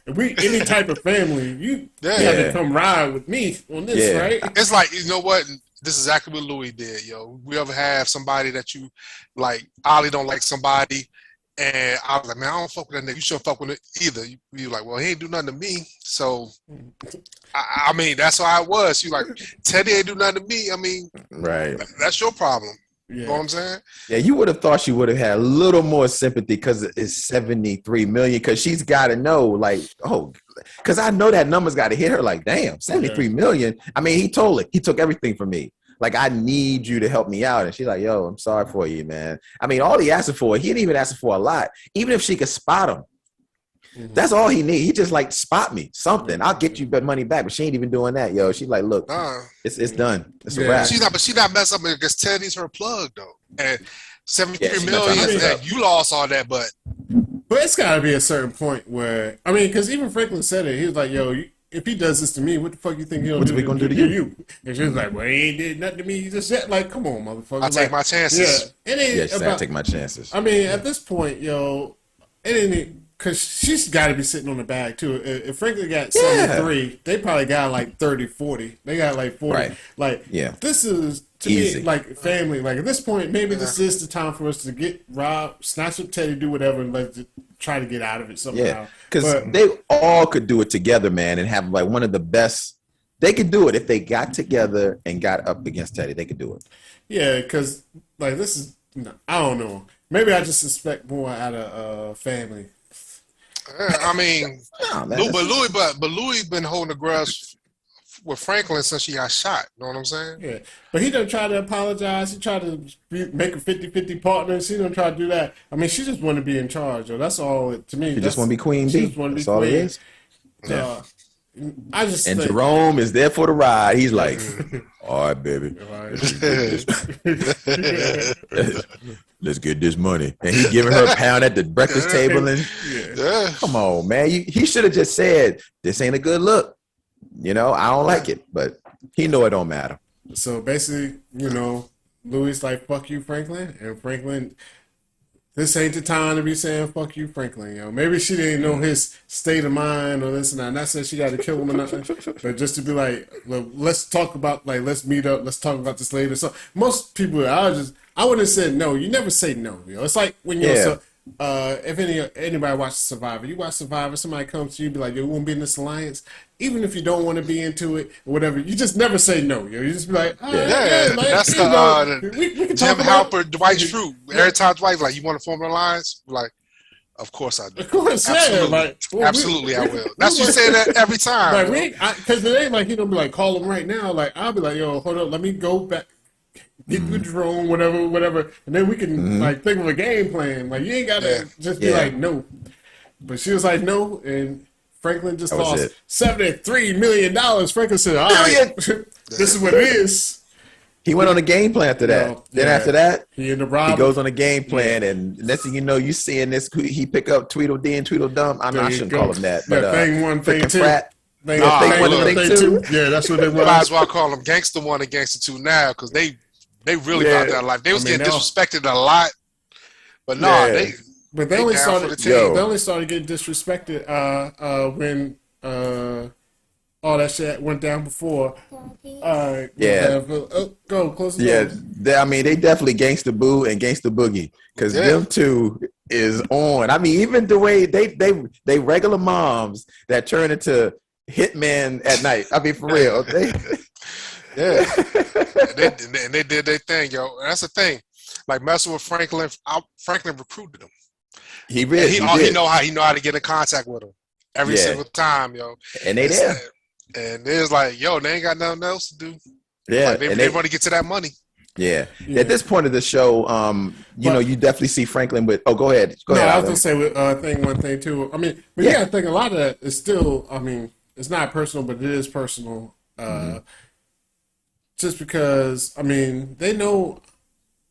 If we any type of family, you have to come ride with me on this, right? It's like, you know what? This is exactly what Louie did, yo. We ever have somebody that you like, Ollie don't like somebody, and I was like, man, I don't fuck with that nigga. You shouldn't fuck with it either. You like, well, he ain't do nothing to me. So, I mean, that's how it was. You like, Teddy ain't do nothing to me. I mean, that's your problem. You know what I'm saying? Yeah, you would have thought she would have had a little more sympathy because it's $73 million. Because she's got to know, like, because I know that number's got to hit her. Like, damn, $73 million. I mean, he told her he took everything from me. Like, I need you to help me out. And she's like, yo, I'm sorry for you, man. I mean, all he asked for, he didn't even ask for a lot. Even if she could spot him, that's all he need. He just like, spot me, something. I'll get you money back. But she ain't even doing that, yo. She's like, look, it's done. It's a wrap. She's not messing up because Teddy's her plug, though. And $73 million, that you lost all that, but it's got to be a certain point where, I mean, because even Franklin said it. He was like, yo, if he does this to me, what the fuck you think he'll do to you? And she was like, well, he ain't did nothing to me. He just said, like, come on, motherfucker. I'll take my chances. I take my chances. I mean, at this point, yo, it ain't, because she's got to be sitting on the bag, too. If Franklin got 73, they probably got like 30, 40. They got like 40. Right. Like, this is, to me, like family. Like, at this point, maybe this is the time for us to get robbed, snatch up Teddy, do whatever, and let's try to get out of it somehow. Yeah, because they all could do it together, man, and have like one of the best. They could do it if they got together and got up against Teddy. They could do it. Yeah, because like this is No, I don't know. Maybe I just expect more out of family. I mean, but Louie been holding a grudge with Franklin since she got shot. You know what I'm saying? Yeah, but he done try to apologize. He tried to make a 50-50 partners. He don't try to do that. I mean, she just want to be in charge. Yo. That's all to me. She just want to be queen bee. That's all it is. Yeah. And Jerome is there for the ride. He's like, all right, baby. Let's get this money. And he giving her a pound at the breakfast table. And come on, man. He should have just said, this ain't a good look. You know, I don't like it. But he know it don't matter. So basically, you know, Louis like, fuck you, Franklin. And Franklin, this ain't the time to be saying fuck you, Franklin. You know, maybe she didn't know his state of mind or this and that. Not saying she got to kill him or nothing, but just to be like, look, let's talk about, like, let's meet up, let's talk about this later. So most people, I wouldn't have said no. You never say no. You know, it's like when you're if anybody watches Survivor, you watch Survivor, somebody comes to you, be like, you won't be in this alliance, even if you don't want to be into it or whatever. You just never say no. You just be like, like, that's the Jim Halpert, Dwight Schrute. Every time Dwight's like, you want to form an alliance? Like, of course I do. Of course, absolutely. Like, absolutely, I will. That's what you say that every time. Like, because it ain't like he don't be like, call him right now. Like, I'll be like, yo, hold up, let me go back. Get with Jerome, whatever, and then we can like think of a game plan. Like, you ain't gotta just be like no. But she was like no, and Franklin just lost $73 million. Franklin said, all right, this is what it is. He went on a game plan after that. Then after that, he goes on a game plan, and next thing you know, you seeing this. He pick up Tweedledee and Tweedledum. I shouldn't call him that, but thing one, thing two. Thing two. Yeah, that's what they want. Might as well call them Gangster 1 and Gangster 2 now, because they really about that life. They was getting disrespected a lot, but they only started getting disrespected when all that shit went down before. Go close the door. I mean, they definitely Gangsta Boo and Gangsta Boogie, because them two is on. I mean, even the way they regular moms that turn into hitmen at night. I mean, for real. Yeah, and they did their thing, yo. That's the thing. Like, messing with Franklin, Franklin recruited him. He really, he know how to get in contact with him every single time, yo. And they there. And it's like, yo, they ain't got nothing else to do. Yeah, like, they want to get to that money. Yeah. At this point of the show, you definitely see Franklin with. Oh, go ahead. Go ahead. I was gonna say with thing one, thing two. I mean, but you gotta think a lot of that is still. I mean, it's not personal, but it is personal. Just because, I mean, they know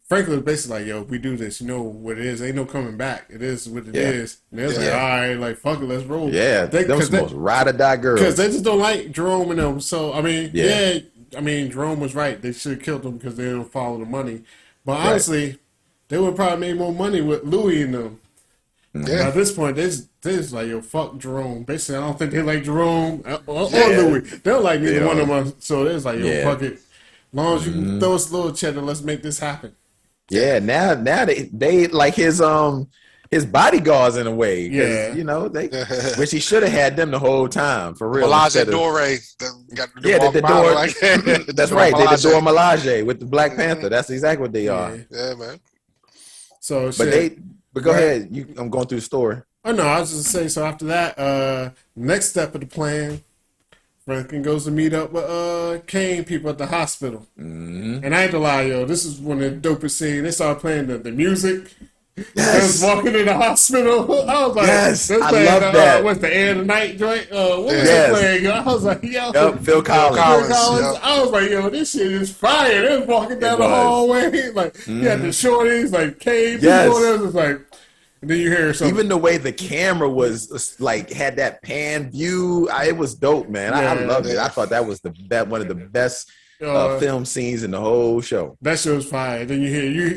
Franklin was basically like, yo, if we do this, you know what it is. Ain't no coming back. It is what it is. And they're like, all right, like, fuck it, let's roll. Yeah, those most ride or die girls. Because they just don't like Jerome and them. So, I mean, Jerome was right. They should have killed them because they don't follow the money. But honestly, they would have probably made more money with Louie and them. Yeah. At this point, they just like, yo, fuck Jerome. Basically, I don't think they like Jerome or Louie. They don't like neither one of them. So they're like, yo, fuck it. As long as you can throw us a little cheddar, let's make this happen. Yeah, now they like his bodyguards in a way. Yeah, you know, they which he should have had them the whole time for real. Melage Dore. The door. That's right. They the Dora Melage with the Black Panther. That's exactly what they are. Yeah, man. So, but go ahead. I'm going through the story. Oh no, I was just saying. So after that, next step of the plan. Franklin goes to meet up with Kane people at the hospital. And I ain't to lie, yo, this is one of the dopest scenes. They started playing the music. Yes. I was walking in the hospital. I was like, I love that. What's the Air of the Night joint? What was it playing? I was like, yo. Phil Collins. Yep. I was like, yo, this shit is fire. They was walking down the hallway. Like, you had the shorties, like Kane people. It was like, and then you hear something. Even the way the camera was like had that pan view, it was dope, man. I loved it. I thought that was one of the best film scenes in the whole show. That shit was fire. Then you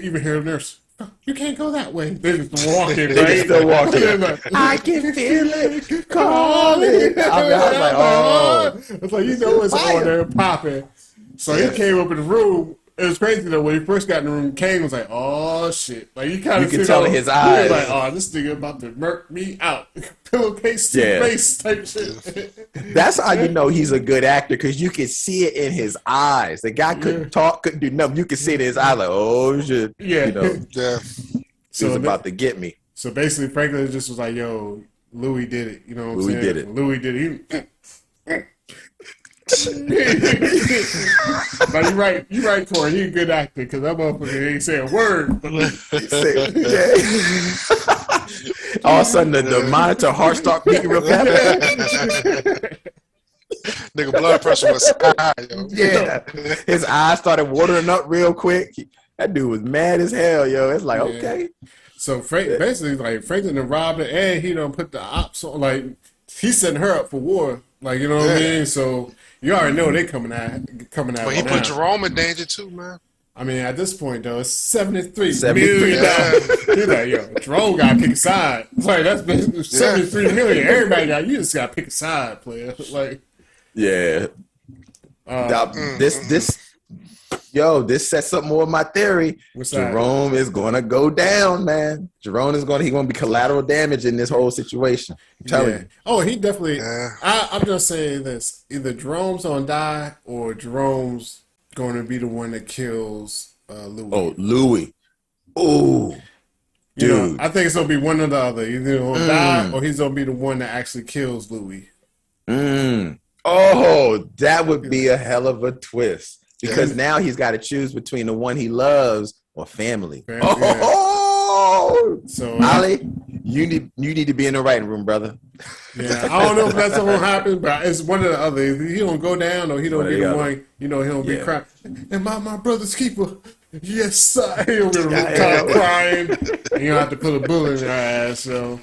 even hear the nurse. You can't go that way. They just walking, right? They still walking. Like, I can feel it calling. I was like, oh. It's like, you know what's on there popping. So he came up in the room. It was crazy though when he first got in the room. Kane was like, "Oh shit!" Like you kind of could tell in his eyes. He was like, "Oh, this nigga about to murk me out." Pillowcase to the face type shit. That's how you know he's a good actor because you can see it in his eyes. The guy couldn't talk, couldn't do nothing. You can see it in his eyes, like, "Oh shit!" Yeah, you know. Yeah. So he's about to get me. So basically, Franklin just was like, "Yo, Louie did it." You know what I'm saying? Did it. Louie did it. But you right, Corey. He a good actor because that motherfucker ain't say a word. All of a sudden, the monitor heart start beating real fast. Nigga, blood pressure was high, yo. Yeah, his eyes started watering up real quick. That dude was mad as hell, yo. It's like, okay. So basically, like Franklin done robbed her, and he done put the ops on. Like he's setting her up for war. Like you know what I mean. So you already know they coming at. But he put Jerome in danger too, man. I mean, at this point though, it's $73 million. He's like, yo, Jerome got to pick a side. It's like that's $73 million. Everybody got. You just got to pick a side, player. Like, yeah. This sets up more of my theory. Jerome is gonna go down, man. Jerome is gonna be collateral damage in this whole situation. I'm telling you. Oh, he definitely. I'm just saying this: either Jerome's gonna die, or Jerome's going to be the one that kills Louie. Oh, Louie. Oh, dude. You know, I think it's gonna be one or the other. Either he's gonna die, or he's gonna be the one that actually kills Louie. Oh, that would be a hell of a twist. Because now he's got to choose between the one he loves or family. So Ali, you need to be in the writing room, brother. Yeah, I don't know if that's gonna happen, but it's one or the other. Either he don't go down, or he don't be the one. You know, he don't be crying. And my brother's keeper. Yes, sir. He'll be crying. And you don't have to put a bullet in your ass. So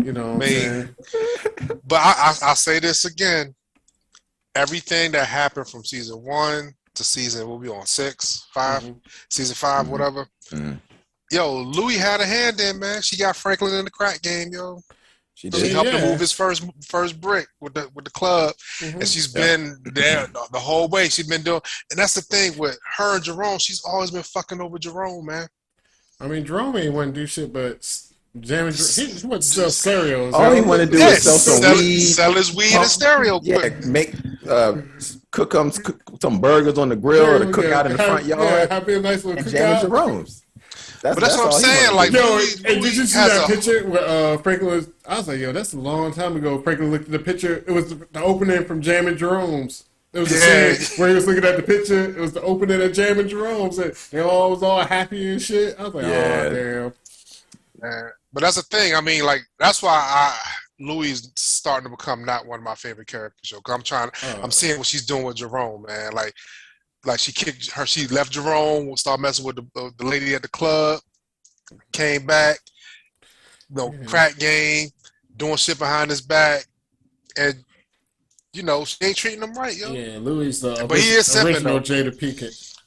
you know, what I'm saying? But I'll say this again. Everything that happened from season 1 to season, we'll be on 6, 5, season 5, whatever. Yo, Louie had a hand in, man. She got Franklin in the crack game, yo. She helped him move his first brick with the club, and she's been there the whole way. She's been doing, and that's the thing with her and Jerome. She's always been fucking over Jerome, man. I mean, Jerome ain't want to do shit, but. He went to sell cereals. All he wanted to do was sell some weed. Sell his weed and stereo. Cook some burgers on the grill or the cookout in the front yard. Have a nice little cookout. Jam Jerome's. That's what I'm saying. Like, yo, did you see that picture where Franklin was? I was like, yo, that's a long time ago. Franklin looked at the picture. It was the opening from Jam and Jerome's. It was the scene where he was looking at the picture. It was the opening of Jam and Jerome's. And they all was all happy and shit. I was like, oh, damn. But that's the thing. I mean, like, that's why Louie is starting to become not one of my favorite characters. Cause I'm seeing what she's doing with Jerome, man. Like she left Jerome, started messing with the lady at the club, came back, crack game, doing shit behind his back, and she ain't treating him right, yo. Yeah, Louie's the original Jada Pinkett.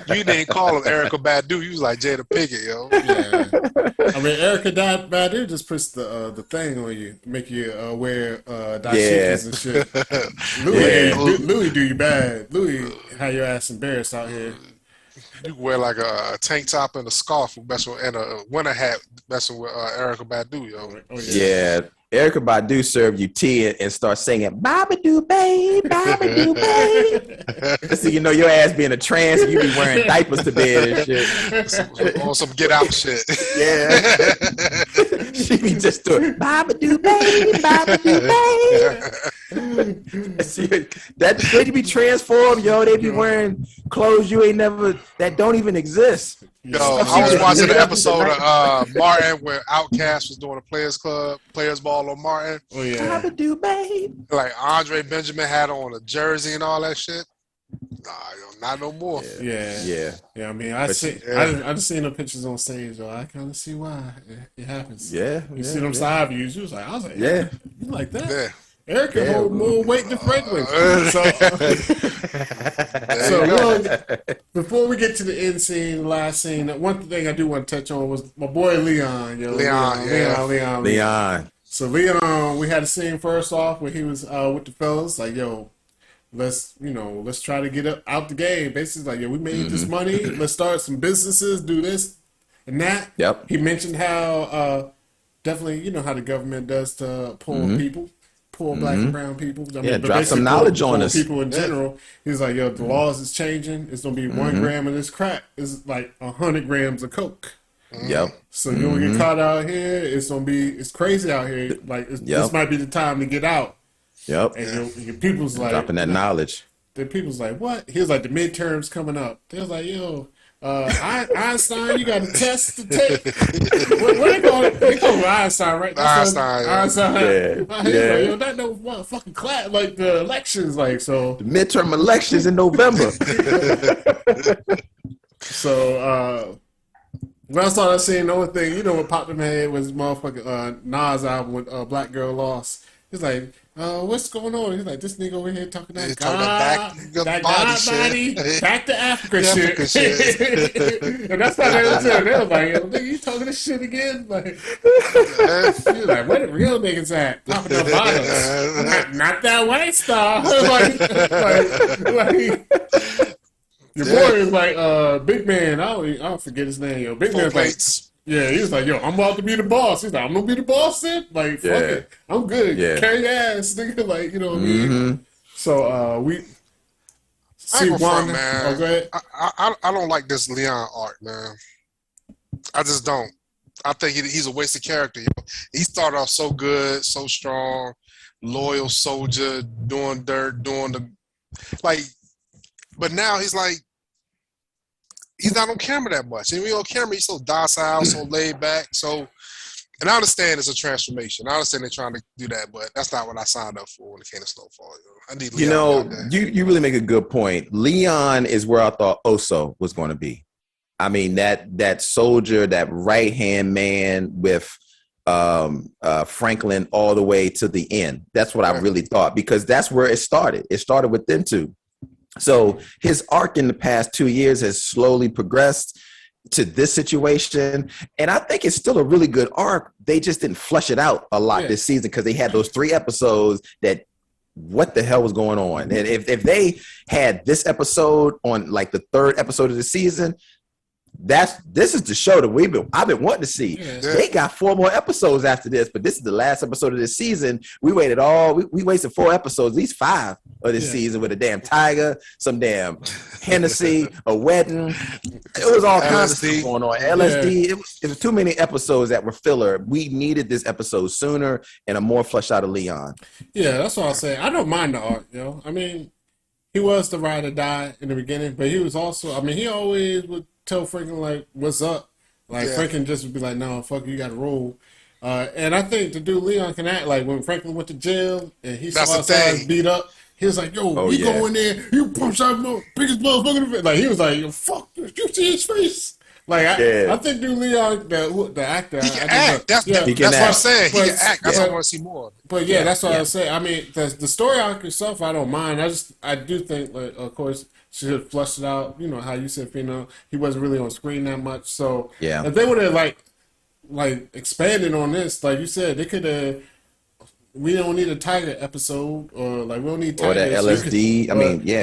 You didn't call him Erykah Badu. You was like Jada Pinkett, yo. Yeah. I mean, Erykah Badu just puts the thing on you, make you wear dashikis and shit. Louie do you bad. Louie have your ass embarrassed out here. You wear like a tank top and a scarf and a winter hat messing with Erykah Badu, yo. Oh, yeah. Erykah Badu served you tea and start singing "Babadoo Babe, Babadoo Babe." So you know your ass be in a trance and you be wearing diapers to bed and shit. On some get out shit. Yeah. She be just doing "Babadoo Babe, Babadoo Babe." See, that they be transformed, yo. They be wearing clothes that don't even exist. Yo, I was watching the episode of Martin where Outkast was doing a players ball on Martin. Oh yeah. Babadoo Babe. Like Andre Benjamin had on a jersey and all that shit. Nah, yo, not no more. Yeah. I mean, I just seen the pictures on stage, though. I kind of see why it happens. Yeah. You see them side views. I was like, you like that? Yeah. Erykah hold more weight than Franklin. Before we get to the end scene, the last scene, one thing I do want to touch on was my boy Leon. Leon. So Leon, we had a scene first off where he was with the fellas, like, yo, let's try to get out the game. Basically, like, we made this money. Let's start some businesses, do this and that. Yep. He mentioned how definitely, how the government does to poor people, poor black and brown people. Drop some knowledge on us. People in general. He's like, the laws is changing. It's gonna be 1 gram of this crack. It's like 100 grams of coke. Yep. So you don't get caught out here. It's crazy out here. Like this might be the time to get out. Yep. And your people's like dropping that knowledge. The people's like, what? He was like, the midterms coming up. They was like, Einstein, you got a test to take. What they call it? They call it Einstein, right? Einstein. Yeah. Yeah. That no motherfucking class. Like the elections, like so. The midterm elections in November. So when I started seeing the only thing, what popped in my head was motherfucking Nas album with Black Girl Lost. He's like, what's going on? He's like, this nigga over here talking that God body, back to Africa shit. And that's how they was saying. They was like, nigga, you talking this shit again? Like, he's like, where the real niggas at? Popping up bottles. Not that white stuff. like, your boy is like, Big Man. I don't forget his name. Yo, Big Man's like, yeah, he was like, I'm about to be the boss. He's like, I'm gonna be the boss then? Like, fuck it. I'm good. Yeah. Carry ass, nigga. Like, you know what I mean? So, we see Wanda. Man. Oh, go ahead. I don't like this Leon arc, man. I just don't. I think he's a wasted character. He started off so good, so strong, loyal soldier, doing dirt, but now he's like, he's not on camera that much. And when he's on camera, he's so docile, so laid back. So, and I understand it's a transformation. I understand they're trying to do that, but that's not what I signed up for when it came to Snowfall. I need Leon. You really make a good point. Leon is where I thought Oso was going to be. I mean, that soldier, that right-hand man with Franklin all the way to the end. That's what I really thought, because that's where it started. It started with them two. So his arc in the past 2 years has slowly progressed to this situation. And I think it's still a really good arc. They just didn't flesh it out a lot this season because they had those 3 episodes that what the hell was going on? And if they had this episode on like the 3rd episode of the season, this is the show that I've been wanting to see. Yeah. They got 4 more episodes after this, but this is the last episode of this season. We wasted 4 episodes, at least 5 of this season with a damn tiger, some damn Hennessy, a wedding. It was all kinds of stuff going on. LSD. Yeah. It was too many episodes that were filler. We needed this episode sooner and a more flesh out of Leon. Yeah, that's what I was saying. I don't mind the arc, I mean, he was the ride or die in the beginning, but he was also, he always would tell Franklin, like, what's up? Like, Franklin just would be like, no, fuck, you got to roll. And I think the dude Leon can act like when Franklin went to jail and he saw his ass beat up, he was like, yo, you go in there, you punch out the biggest motherfucker in the face. Like, he was like, yo, fuck, you see his face? Like, I think dude Leon, the actor, he can act. That's what I'm saying. He can act. That's what I want to see more. But that's what I was saying. I mean, the story arc itself, I don't mind. I do think, like, of course, she should flush it out. You know how you said, he wasn't really on screen that much. So if they would have like expanded on this, like you said, they could have. We don't need a tiger episode, or like we don't need tigers. Or that LSD.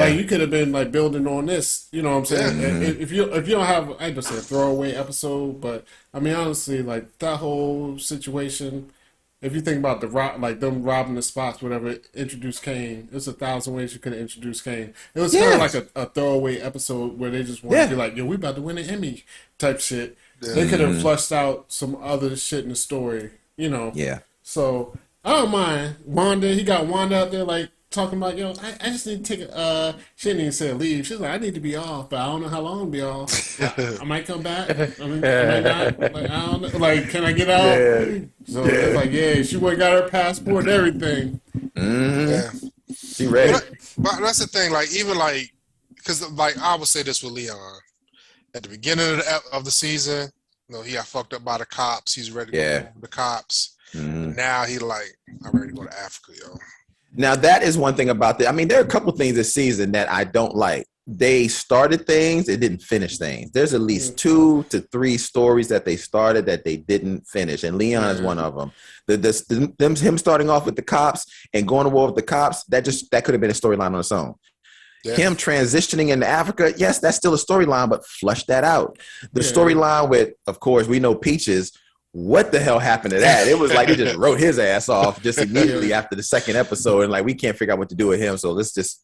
Like you could have been like building on this. You know what I'm saying? Mm-hmm. If you don't have, I just say a throwaway episode, but I mean honestly, like that whole situation. If you think about them robbing the spots, whatever, introduce Kane. There's 1,000 ways you could have introduced Kane. It was kind of like a throwaway episode where they just wanted to be like, yo, we about to win an Emmy type shit. Yeah. They could have flushed out some other shit in the story, Yeah. So I don't mind. Wanda, he got Wanda out there like talking about, yo, I just need to take she didn't even say leave. She's like, I need to be off, but I don't know how long to be off. I might come back. I might not. Like, I don't know. Like, can I get out? Yeah. So it's like, she went got her passport and everything. Mm-hmm. Yeah. She ready. But that's the thing, like, even like, because like I would say this with Leon. At the beginning of the season, he got fucked up by the cops. He's ready to go with the cops. Mm-hmm. Now he like, I'm ready to go to Africa, yo. Now, that is one thing about that. I mean, there are a couple things this season that I don't like. they started things, they didn't finish things. There's at least 2 to 3 stories that they started that they didn't finish, and Leon is one of them. Him starting off with the cops and going to war with the cops, that could have been a storyline on its own. Yeah. Him transitioning into Africa, yes, that's still a storyline, but flush that out. The storyline with, of course, we know Peaches. What the hell happened to that? It was like he just wrote his ass off just immediately after the second episode, and like we can't figure out what to do with him. So let's just,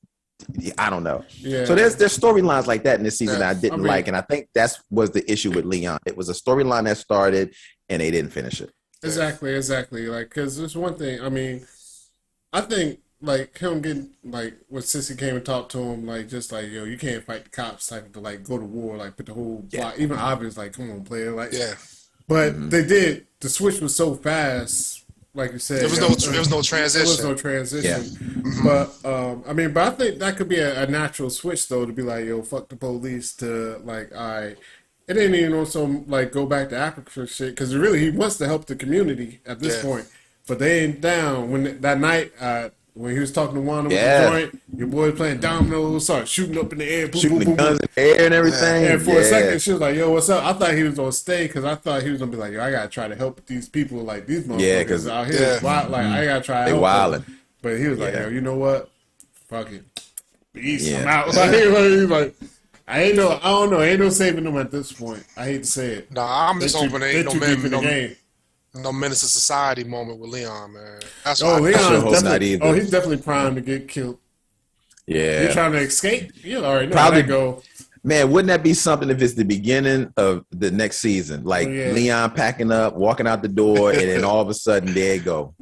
I don't know. Yeah. So there's storylines like that in this season that I didn't like, and I think that was the issue with Leon. It was a storyline that started and they didn't finish it. Exactly. Like, because there's one thing. I mean, I think like him getting like when Sissy came and talked to him, like just like yo, you can't fight the cops, type to like go to war, like put the whole block. Even Avi was like, come on, player, like But they did. The switch was so fast, like you said. There was no transition. Yeah. But but I think that could be a natural switch though, to be like, yo, fuck the police, to like, all right. It ain't even also like go back to Africa shit, because really he wants to help the community at this point. But they ain't down. When that night, when he was talking to Wanda with the joint, your boy playing dominoes, started shooting up in the air, shooting the guns in the air and everything. And for a second, she was like, "Yo, what's up?" I thought he was gonna stay because I thought he was gonna be like, "Yo, I gotta try to help these people, like these motherfuckers out here. Wild, like I gotta try to help them." But he was like, "Yo, you know what? Fuck it, peace. I'm out." Like, he was like, I don't know. Ain't no saving them at this point. I hate to say it. Nah, I'm just hoping there ain't no menace to society moment with Leon, man. That's he's definitely primed to get killed. Yeah. You're trying to escape? You already know how that go. Man, wouldn't that be something if it's the beginning of the next season? Like Leon packing up, walking out the door, and then all of a sudden, there you go.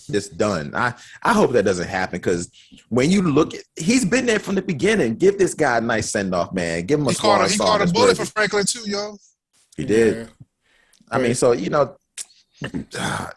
It's done. I hope that doesn't happen, because when you look at, he's been there from the beginning. Give this guy a nice send off, man. Give him a He caught a bullet for Franklin too, yo. He did. I mean, so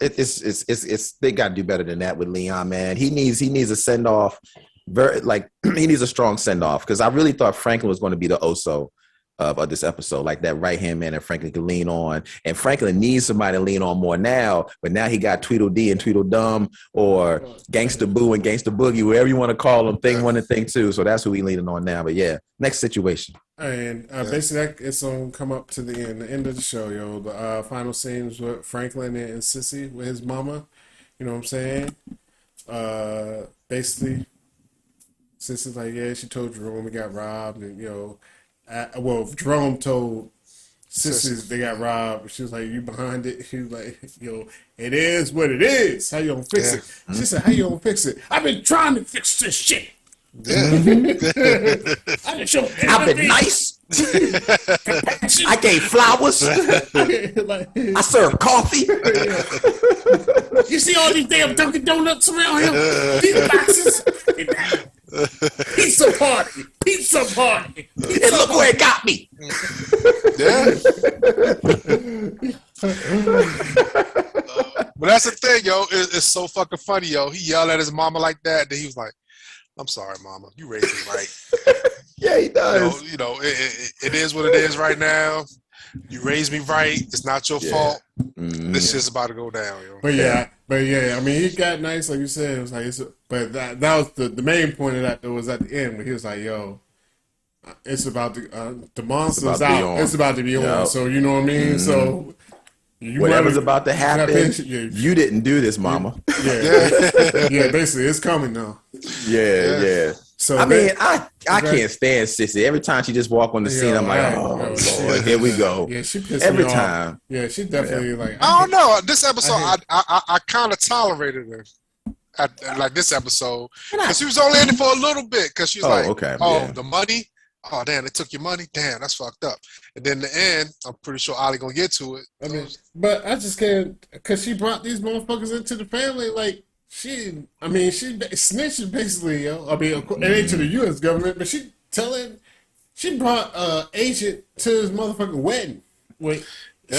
it's they got to do better than that with Leon, man. He needs a send off. He needs a strong send off, because I really thought Franklin was going to be the Oso of this episode, like that right hand man that Franklin could lean on, and Franklin needs somebody to lean on more now. But now he got Tweedledee and Tweedledum, or Gangsta Boo and Gangsta Boogie, whatever you want to call them, thing 1 and thing 2. So that's who we leaning on now. But yeah, next situation. And basically, it's gonna come up to the end of the show, yo. The final scenes with Franklin and Sissy with his mama. You know what I'm saying? Basically, Sissy's like, yeah, she told Jerome he got robbed, and Jerome told Sissy they got robbed. She was like, you behind it? She was like, yo, it is what it is. How you gonna fix it? She said, how you gonna fix it? I've been trying to fix this shit. I've been nice. I gave flowers. I serve coffee. You see all these damn Dunkin' Donuts around here? These boxes. Pizza party. And look where it got me. But that's the thing, yo. It's so fucking funny, yo. He yelled at his mama like that, then he was like, I'm sorry, mama. You raised me right. Yeah, he does. It is what it is right now. You raised me right. It's not your fault. This shit's about to go down, yo. But I mean, he got nice, like you said. It was like, but that was the main point of that, though, was at the end when he was like, yo, it's about the monster's out. It's about to be on. So, you know what I mean? So, whatever's about to happen, you didn't do this, mama. Yeah, basically, it's coming now. Yeah. So I mean, I can't stand Sissy. Every time she just walk on the scene, I'm like, oh Lord, here we go. Yeah, she pissed every me time. Off. Yeah, she definitely like. I don't know. This episode, I kind of tolerated her. Like this episode, because she was only in it for a little bit. Because she was the money. Oh damn, they took your money. Damn, that's fucked up. And then the end, I'm pretty sure Ali gonna get to it. I mean, but I just can't, because she brought these motherfuckers into the family. Like she snitching basically, yo. I mean, it ain't to the U.S. government, but she brought agent to his motherfucking wedding. Wait.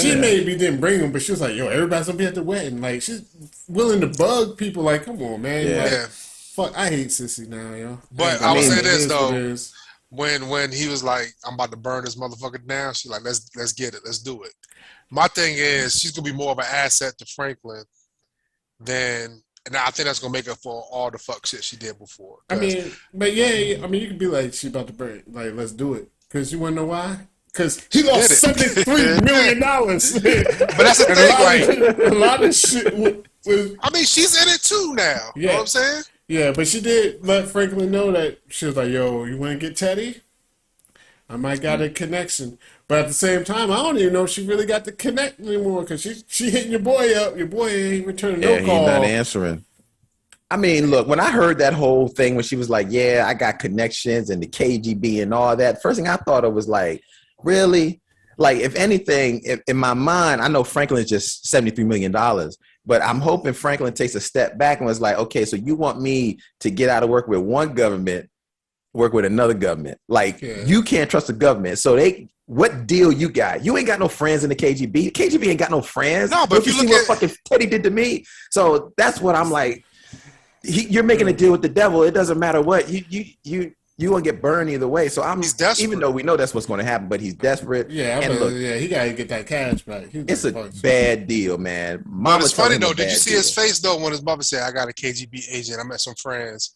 She maybe didn't bring him, but she was like, yo, everybody's gonna be at the wedding. Like, she's willing to bug people. Like, come on, man. Yeah. Like, fuck, I hate Sissy now, yo. But I would say this, though. When he was like, I'm about to burn this motherfucker down, she's like, let's get it. Let's do it. My thing is, she's gonna be more of an asset to Franklin than And I think that's gonna make up for all the fuck shit she did before. I mean, but yeah, I mean, you could be like, she about to burn, like, let's do it. Because you want to know why? Because he lost $73 million. But that's the thing, like, a lot of shit was. I mean, she's in it too now. You know what I'm saying? Yeah, but she did let Franklin know that she was like, yo, you want to get Teddy? I might got a connection. But at the same time, I don't even know if she really got the connect anymore because she hitting your boy up. Your boy ain't returning no call. He's not answering. I mean, look, when I heard that whole thing when she was like, yeah, I got connections and the KGB and all that, first thing I thought of was like, really? Like, if anything, in my mind, I know Franklin's just $73 million, but I'm hoping Franklin takes a step back and was like, okay, so you want me to get out of work with one government, work with another government. Like, you can't trust the government. So what deal you got? You ain't got no friends in the KGB. The KGB ain't got no friends. No, but if you see what fucking Teddy did to me. So that's what I'm like. You're making a deal with the devil. It doesn't matter what you gonna get burned either way. So he's desperate. Even though we know that's what's going to happen, but he's desperate. Yeah, and look, he gotta get that cash back. It's a bad deal, man. But it's funny though. Did you see his face though when his mother said, "I got a KGB agent. I met some friends,"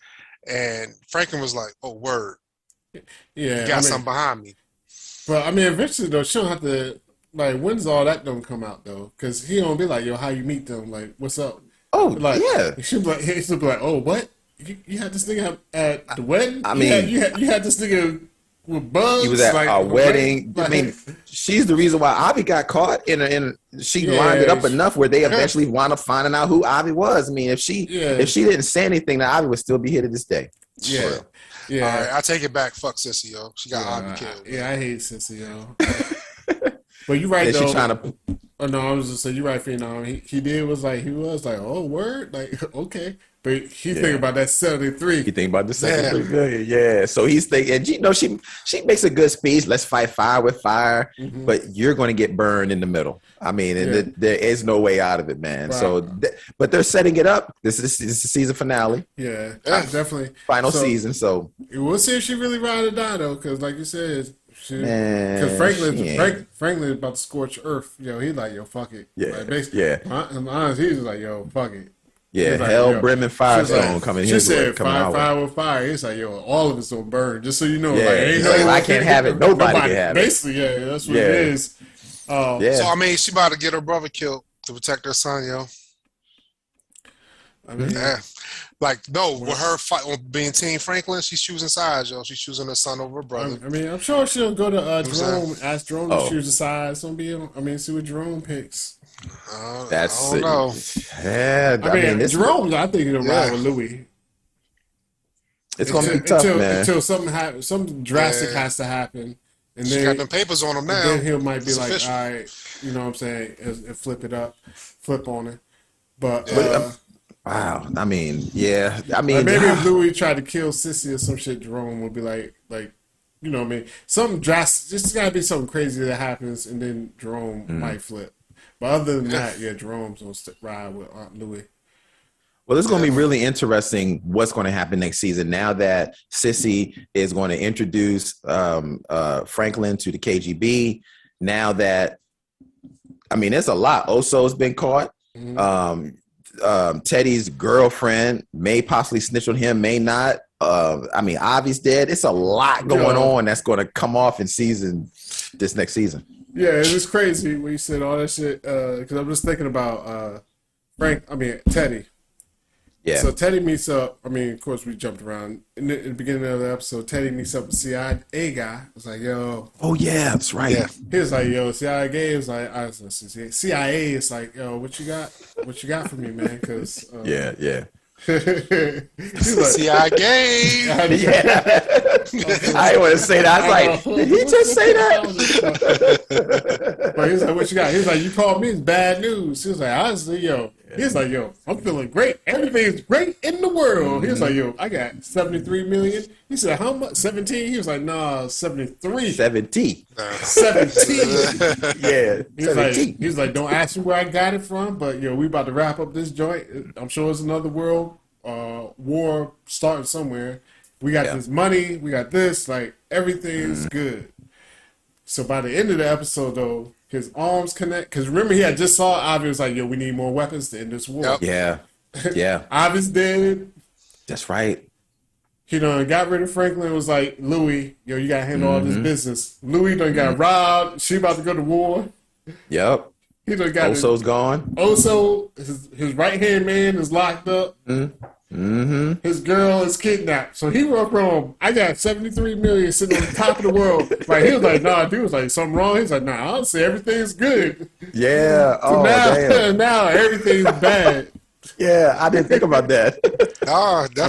and Franklin was like, "Oh, word. Yeah, you got something behind me." But I mean, eventually though, she don't have to. Like, when's all that don't come out though? Because he don't be like, "Yo, how you meet them? Like, what's up?" Oh, like, yeah. He'll be like, "Oh, what? You had this nigga at the wedding? I mean, you had this nigga with bugs. He was at a wedding. Like, I mean, she's the reason why Avi got caught. She lined it up enough where they eventually wound up finding out who Avi was. I mean, if she didn't say anything, then Avi would still be here to this day. Yeah. Yeah. All right, I take it back. Fuck Sissy, yo. She got Avi killed. Yeah, I hate Sissy, yo. But you're right, though. Oh, no, I was just saying, you're right, Phenom. He was like, oh, word? Like, okay. But he think about that 73. He think about the 73 million. Yeah. So he's thinking, and she makes a good speech. Let's fight fire with fire, but you're going to get burned in the middle. I mean, and there is no way out of it, man. Right. So, but they're setting it up. This is the season finale. Yeah, definitely. Final season. So we'll see if she really ride or die, though, because like you said, because Franklin's about to scorch earth. Yo, he's like, yo, fuck it. Yeah. Like, basically, I'm honest, he's like, yo, fuck it. Yeah, like, hell, brim, and firestone coming here. She said, fire with fire. It's like, yo, all of it's gonna burn. Just so you know, I can't have it. Nobody can have it. Basically, that's what it is. So I mean, she about to get her brother killed to protect her son, yo. I mean, with her fight on being Team Franklin, she's choosing sides, yo. She's choosing her son over her brother. I mean, I'm sure she'll go to Jerome, ask Jerome to choose a side. See what Jerome picks. I don't know. Yeah, I mean Jerome, I think he'll ride with Louie. It's gonna be tough, man. Until something drastic has to happen, and she got them papers on him now. Then he might be like, all right, you know what I'm saying, and flip on it. But wow, I mean, maybe if Louie tried to kill Sissy or some shit, Jerome would be like, you know what I mean, something drastic. Just gotta be something crazy that happens, and then Jerome might flip. But other than that, Jerome's going to ride with Aunt Louie. Well, it's going to be really interesting what's going to happen next season now that Sissy is going to introduce Franklin to the KGB. Now that, I mean, it's a lot. Oso's been caught. Teddy's girlfriend may possibly snitch on him, may not. I mean, Avi's dead. It's a lot going on that's going to come off in this next season. Yeah, it was crazy when you said all that shit. Because I'm just thinking about Teddy. Yeah. So Teddy meets up. I mean, of course, we jumped around in the beginning of the episode. Teddy meets up with CIA guy. It's like, yo. Oh yeah, that's right. Yeah. He was like, yo, CIA is like, CIA is like, yo, what you got? What you got for me, man? Because yeah. He's like, CIA. I didn't want to say that. I was like, did he just say that? But he's like, what you got? He's like, you called me, it's bad news. He was like, honestly, yo. He's like, yo, I'm feeling great. Everything's great in the world. He was like, yo, I got 73 million. He said, how much? 17? He was like, nah, 73. 70. 17. Yeah. He's like, don't ask me where I got it from, but yo, we about to wrap up this joint. I'm sure it's another world war starting somewhere. We got this money. We got this. Like, everything's good. So by the end of the episode, though, his arms connect. Because remember, he had just saw Avi was like, yo, we need more weapons to end this war. Yeah. Yeah. Avi's dead. That's right. He done got rid of Franklin. Was like, Louie, yo, you gotta handle all this business. Louie done got robbed. She about to go to war. Yep. He done got Oso's gone. Oso, his right hand man is locked up. His girl is kidnapped. So he went from, I got 73 million sitting on the top of the world. Like, he was like, nah, dude was like, something wrong? He's like, nah, I'll say everything's good. Yeah. So now everything's bad. Yeah, I didn't think about that.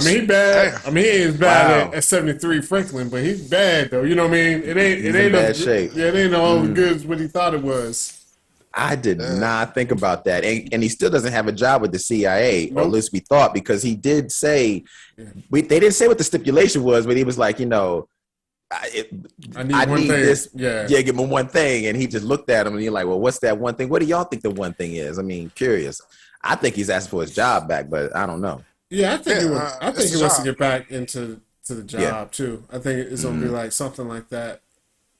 He bad. Damn. He ain't as bad at 73 Franklin, but he's bad though. You know what I mean? It ain't in bad shape. Yeah, it ain't all as good as what he thought it was. I did not think about that. And he still doesn't have a job with the CIA, or at least we thought, because he did say, they didn't say what the stipulation was, but he was like, I need this. Yeah, give him one thing. And he just looked at him and he's like, well, what's that one thing? What do y'all think the one thing is? I mean, curious. I think he's asking for his job back, but I don't know. Yeah, I think he wants to get back into the job too. I think it's gonna be like something like that.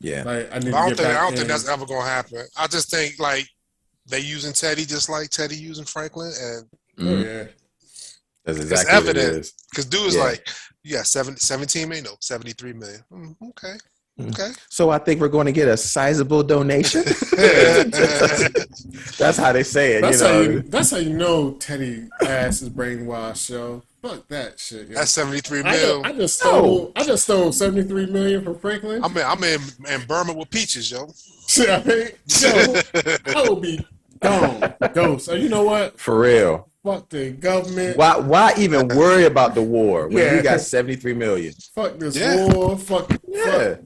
Yeah, like I don't think that's ever gonna happen. I just think like they using Teddy just like Teddy using Franklin, and that's exactly it's evident because dude is like, you got 17 million, no, 73 million. Okay. Okay. So I think we're going to get a sizable donation. That's how they say it. That's how you know Teddy ass is brainwashed, yo. Fuck that shit. Yo. That's 73 mil. I just stole 73 million from Franklin. I'm in Burma with peaches, yo. I will be gone. Ghost. So you know what? For real. Fuck the government. Why even worry about the war when you got 73 million? Fuck this war. Fuck the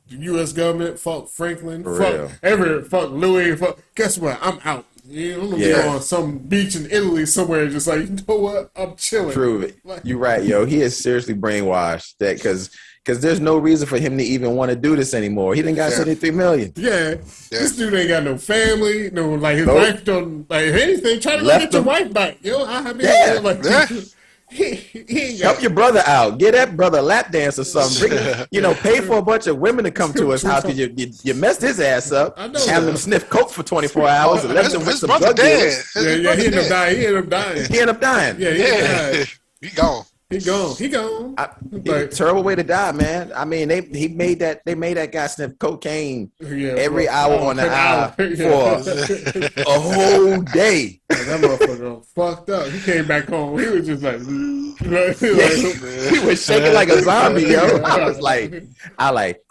U.S. government. Fuck Franklin. Fuck Louie. Guess what? I'm out. I'm gonna be on some beach in Italy somewhere, just like, you know what? I'm chilling. True. You're right, yo. He is seriously brainwashed that because there's no reason for him to even want to do this anymore. He didn't got 73 million. Yeah. This dude ain't got no family, no like his wife don't like anything. Try to go get your wife back, yo. He help your brother out. Get that brother a lap dance or something. Pay for a bunch of women to come to his house because you messed his ass up. Have them sniff coke for 24 hours and left him with some drug dealers. Yeah, he ended up dying. Yeah. He gone. He gone. Terrible way to die, man. I mean, they made that guy sniff cocaine every hour on the hour for a whole day. That motherfucker fucked up. He came back home. He was just like, he was shaking like a zombie, yo. I was like,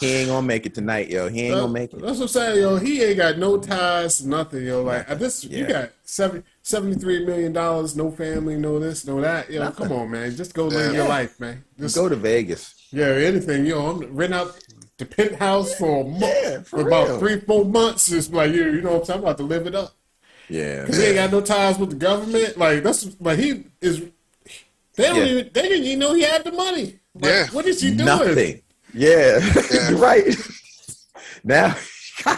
he ain't gonna make it tonight, yo. He ain't gonna make it. That's what I'm saying, yo. He ain't got no ties, nothing, yo. Like you got $73 million, no family, no this, no that. Yo, come on, man. Just go live your life, man. Just go to Vegas. Yeah, anything. Yo, I'm rent out the penthouse for a month, for about 3-4 months. Just like, you know what I'm saying? I'm about to live it up. Yeah. Because he ain't got no ties with the government. Like, that's like he is. They didn't even know he had the money. Like, what is he doing? Nothing. Yeah. You're right. Now,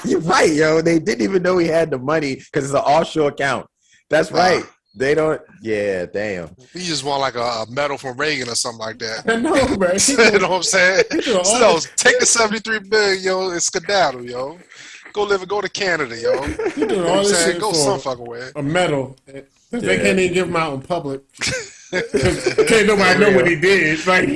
you're right, yo. They didn't even know he had the money because it's an offshore account. That's right. They don't. Yeah, damn. He just want like a medal from Reagan or something like that. I know, man. You know what I'm saying? So take the 73 billion, yo, and skedaddle, yo. Go to Canada, yo. He doing all this shit go for some fucking way. A medal. They can't even give him out in public. Can't nobody know what he did. Like,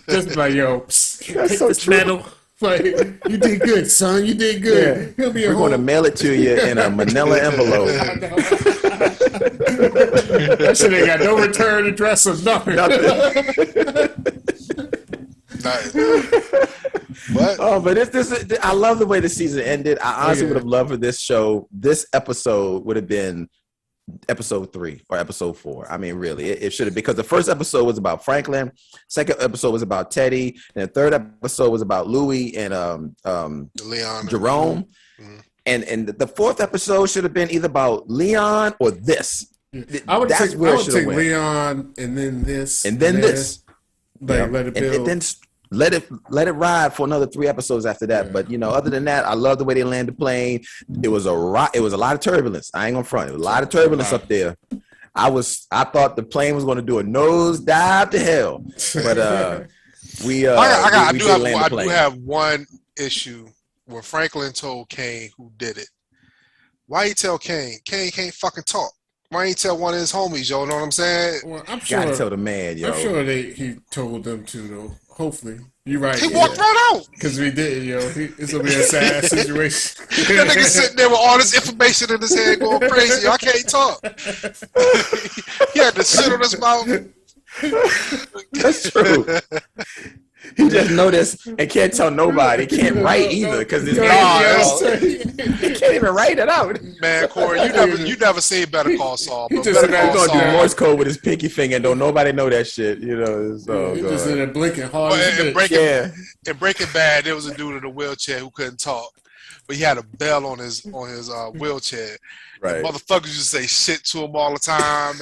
just like, yo, take this medal. Like, you did good, son. You did good. Yeah. We're going to mail it to you in a manila envelope. That shit ain't got no return address or nothing. But this I love the way the season ended. I honestly would have loved for this show. This episode would have been episode 3 or episode 4. I mean, really, it should have, because the first episode was about Franklin, second episode was about Teddy, and the third episode was about Louie and Leon Jerome. Mm-hmm. And the fourth episode should have been either about Leon or this. I would take Leon and then this. And then this. Like, let it build. And then let it ride for another 3 episodes after that. But other than that, I love the way they landed the plane. It was a lot of turbulence. I ain't gonna front. It was a lot of turbulence up there. I thought the plane was gonna do a nose dive to hell. But I do have one issue when Franklin told Kane who did it. Why he tell Kane? Kane can't fucking talk. Why ain't tell one of his homies, yo? Know what I'm saying? Well, I'm sure. Gotta tell the man, yo. I'm sure he told them to, though. Hopefully. You're right. He walked right out. Because we did, yo. It's going to be a sad situation. That nigga sitting there with all this information in his head going crazy. I can't talk. He had to sit on his mouth. That's true. He just noticed and can't tell nobody. Can't write either because it's he can't even write it out. Man, Corey, you never seen Better Call Saul. He But just Better Call He's gonna Saul, do Morse code with his pinky finger and don't nobody know that shit. You know, so he just in there blinking hard. in Breaking Bad, there was a dude in a wheelchair who couldn't talk, but he had a bell on his wheelchair. Right. Motherfuckers used to say shit to him all the time,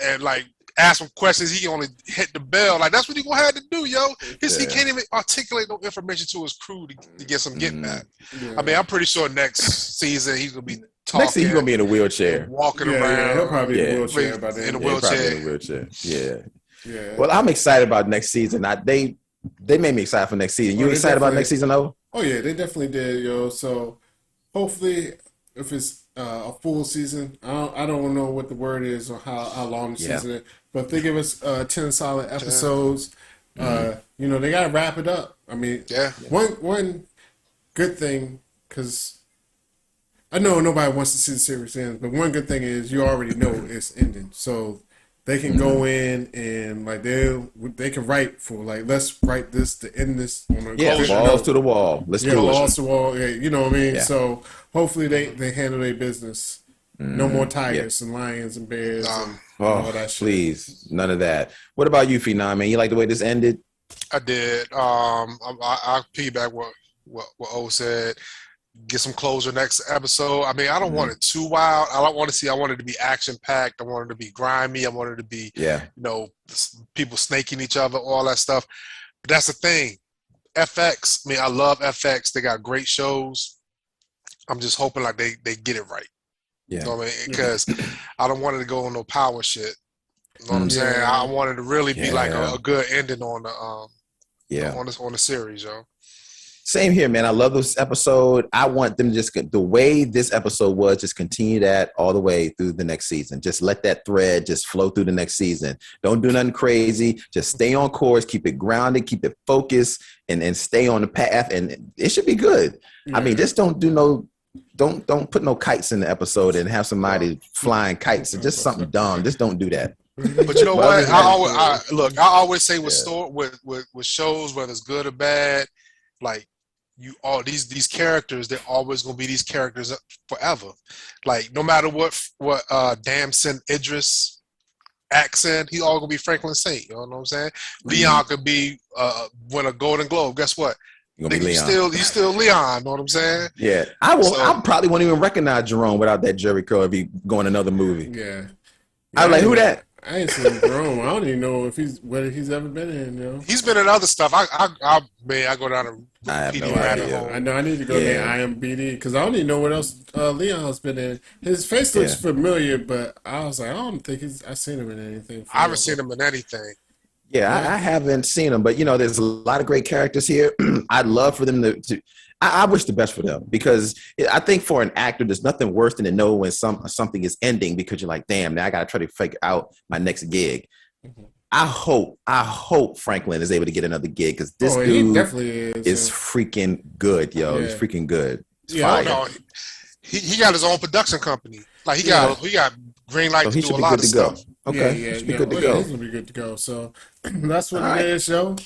and like ask him questions. He only hit the bell. Like that's what he gonna have to do, yo. He can't even articulate no information to his crew to get some get back. Yeah. I mean, I'm pretty sure next season he's gonna be talking. Next season he's gonna be in a wheelchair, walking around. Yeah, he'll probably be in a wheelchair by then. In a wheelchair. Yeah. Yeah. Well, I'm excited about next season. They made me excited for next season. You excited about next season, though? Oh yeah, they definitely did, yo. So hopefully, if it's a full season, I don't know what the word is or how long the season is, but if they give us 10 solid episodes, you know, they gotta wrap it up. I mean, one good thing, because I know nobody wants to see the series end, but one good thing is you already know it's ending, so they can go in and like they can write for like, let's write this to end this on a balls to the wall. Let's do it. Balls to the wall. Yeah, you know what I mean. Yeah. So hopefully they handle their business. No more tigers and lions and bears and all that shit. Please, none of that. What about you, Phenom, man? You like the way this ended? I did. I piggyback what O said. Get some closure next episode. I mean, I don't want it too wild. I want it to be action packed. I want it to be grimy. I want it to be, you know, people snaking each other, all that stuff. But that's the thing. FX. I mean, I love FX. They got great shows. I'm just hoping like they get it right. Yeah. You know what I mean? Because I don't want it to go on no power shit. You know what I'm saying? I want it to really be like a good ending on the on the series, yo. Same here, man. I love this episode. I want them to just the way this episode was, just continue that all the way through the next season. Just let that thread just flow through the next season. Don't do nothing crazy. Just stay on course, keep it grounded, keep it focused, and stay on the path. And it should be good. I mean, just don't put no kites in the episode and have somebody flying kites. It's just something dumb. Just don't do that. But you know what? I always say with shows, whether it's good or bad, like these characters, they're always gonna be these characters forever. Like no matter what Damson Idris accent, he's all gonna be Franklin Saint. You know what I'm saying? Leon could be win a Golden Globe. Guess what? You still Leon. You know what I'm saying? Yeah, I probably won't even recognize Jerome without that Jerry curl if he going another movie. Yeah, I was like, who that? I ain't seen Jerome. I don't even know whether he's ever been in. You know? He's been in other stuff. I go down to PD rabbit hole. I know. I need to go to IMBD because I don't even know what else Leon's been in. His face looks familiar, but I was like, I don't think I've seen him in anything. I haven't seen him in anything. Yeah, I haven't seen him, but you know, there's a lot of great characters here. I'd love for them to I wish the best for them because I think for an actor, there's nothing worse than to know when something is ending because you're like, damn, now I got to try to figure out my next gig. Mm-hmm. I hope Franklin is able to get another gig because this dude definitely is freaking good, yo. Yeah. He's freaking good. It's fire. No, he got his own production company. Like he got green light to do a lot of stuff. Okay, should be good to go. He's gonna be good to go. So that's what it is, yo.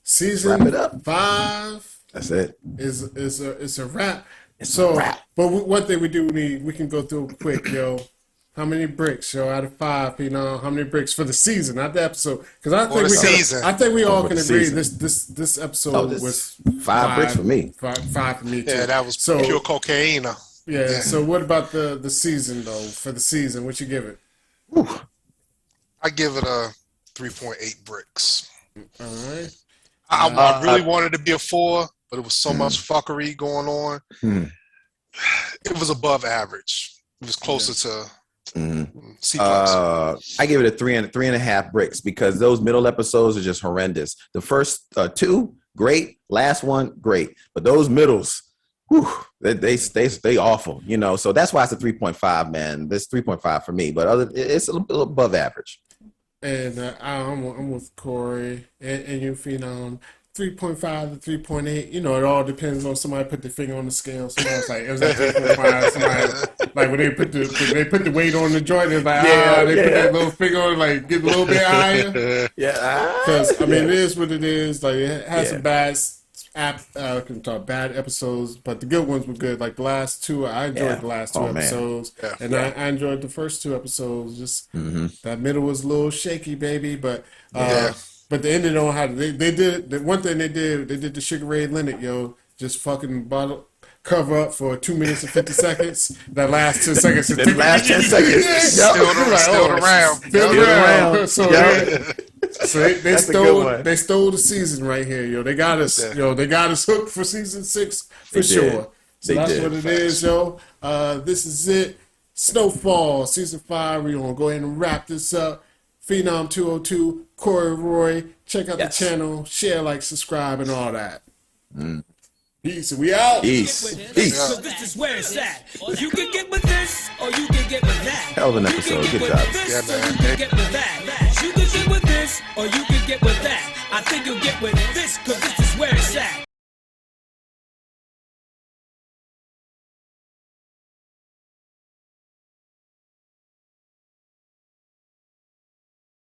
Season 5. That's it. It's a wrap. It's a wrap. But one thing we can go through quick, yo. How many bricks, yo, out of 5? You know, how many bricks for the season, not the episode? Because I think we all can agree this episode was 5 bricks for me. 5 for me too. Yeah, that was pure cocaine. Yeah. So what about the season though? For the season, what you give it? Whew. I give it a 3.8 bricks. All right. I really wanted to be a 4, but it was so much fuckery going on. It was above average. It was closer to C+. I give it a 3.5 bricks because those middle episodes are just horrendous. The first 2, great. Last one, great. But those middles, they awful, you know. So that's why it's a 3.5, man. This 3.5 for me, but it's a little above average. And I'm with Corey and you Phenom. 3.5 to 3.8. You know, it all depends on somebody put their finger on the scale. Somebody's like, it was at 3.5. Somebody like when they put the weight on the joint, it's like put that little finger on, like get a little bit higher. Because I mean, it is what it is. Like it has some bad bad episodes, but the good ones were good. Like the last two, I enjoyed the last two episodes, and I enjoyed the first two episodes. Just that middle was a little shaky, baby, but. But the ending on how they did the one thing they did the Sugar Ray Leonard, just fucking bottle cover up for 2 minutes and 50 seconds. That last 10 seconds. The last 10 seconds. Still around. So they stole the season right here, They got us, they got us hooked for season 6 for sure. So that's what it is, This is it. Snowfall season 5. We're gonna go ahead and wrap this up. Phenom 202, Corey Roy. Check out the channel, share, like, subscribe, and all that. Peace. We out. Peace. Because this is where it's at. You can get with this, or you can get with that. Hell of an episode. Good job. You can get with that. You can get with this, or you can get with that. I think you'll get with this, because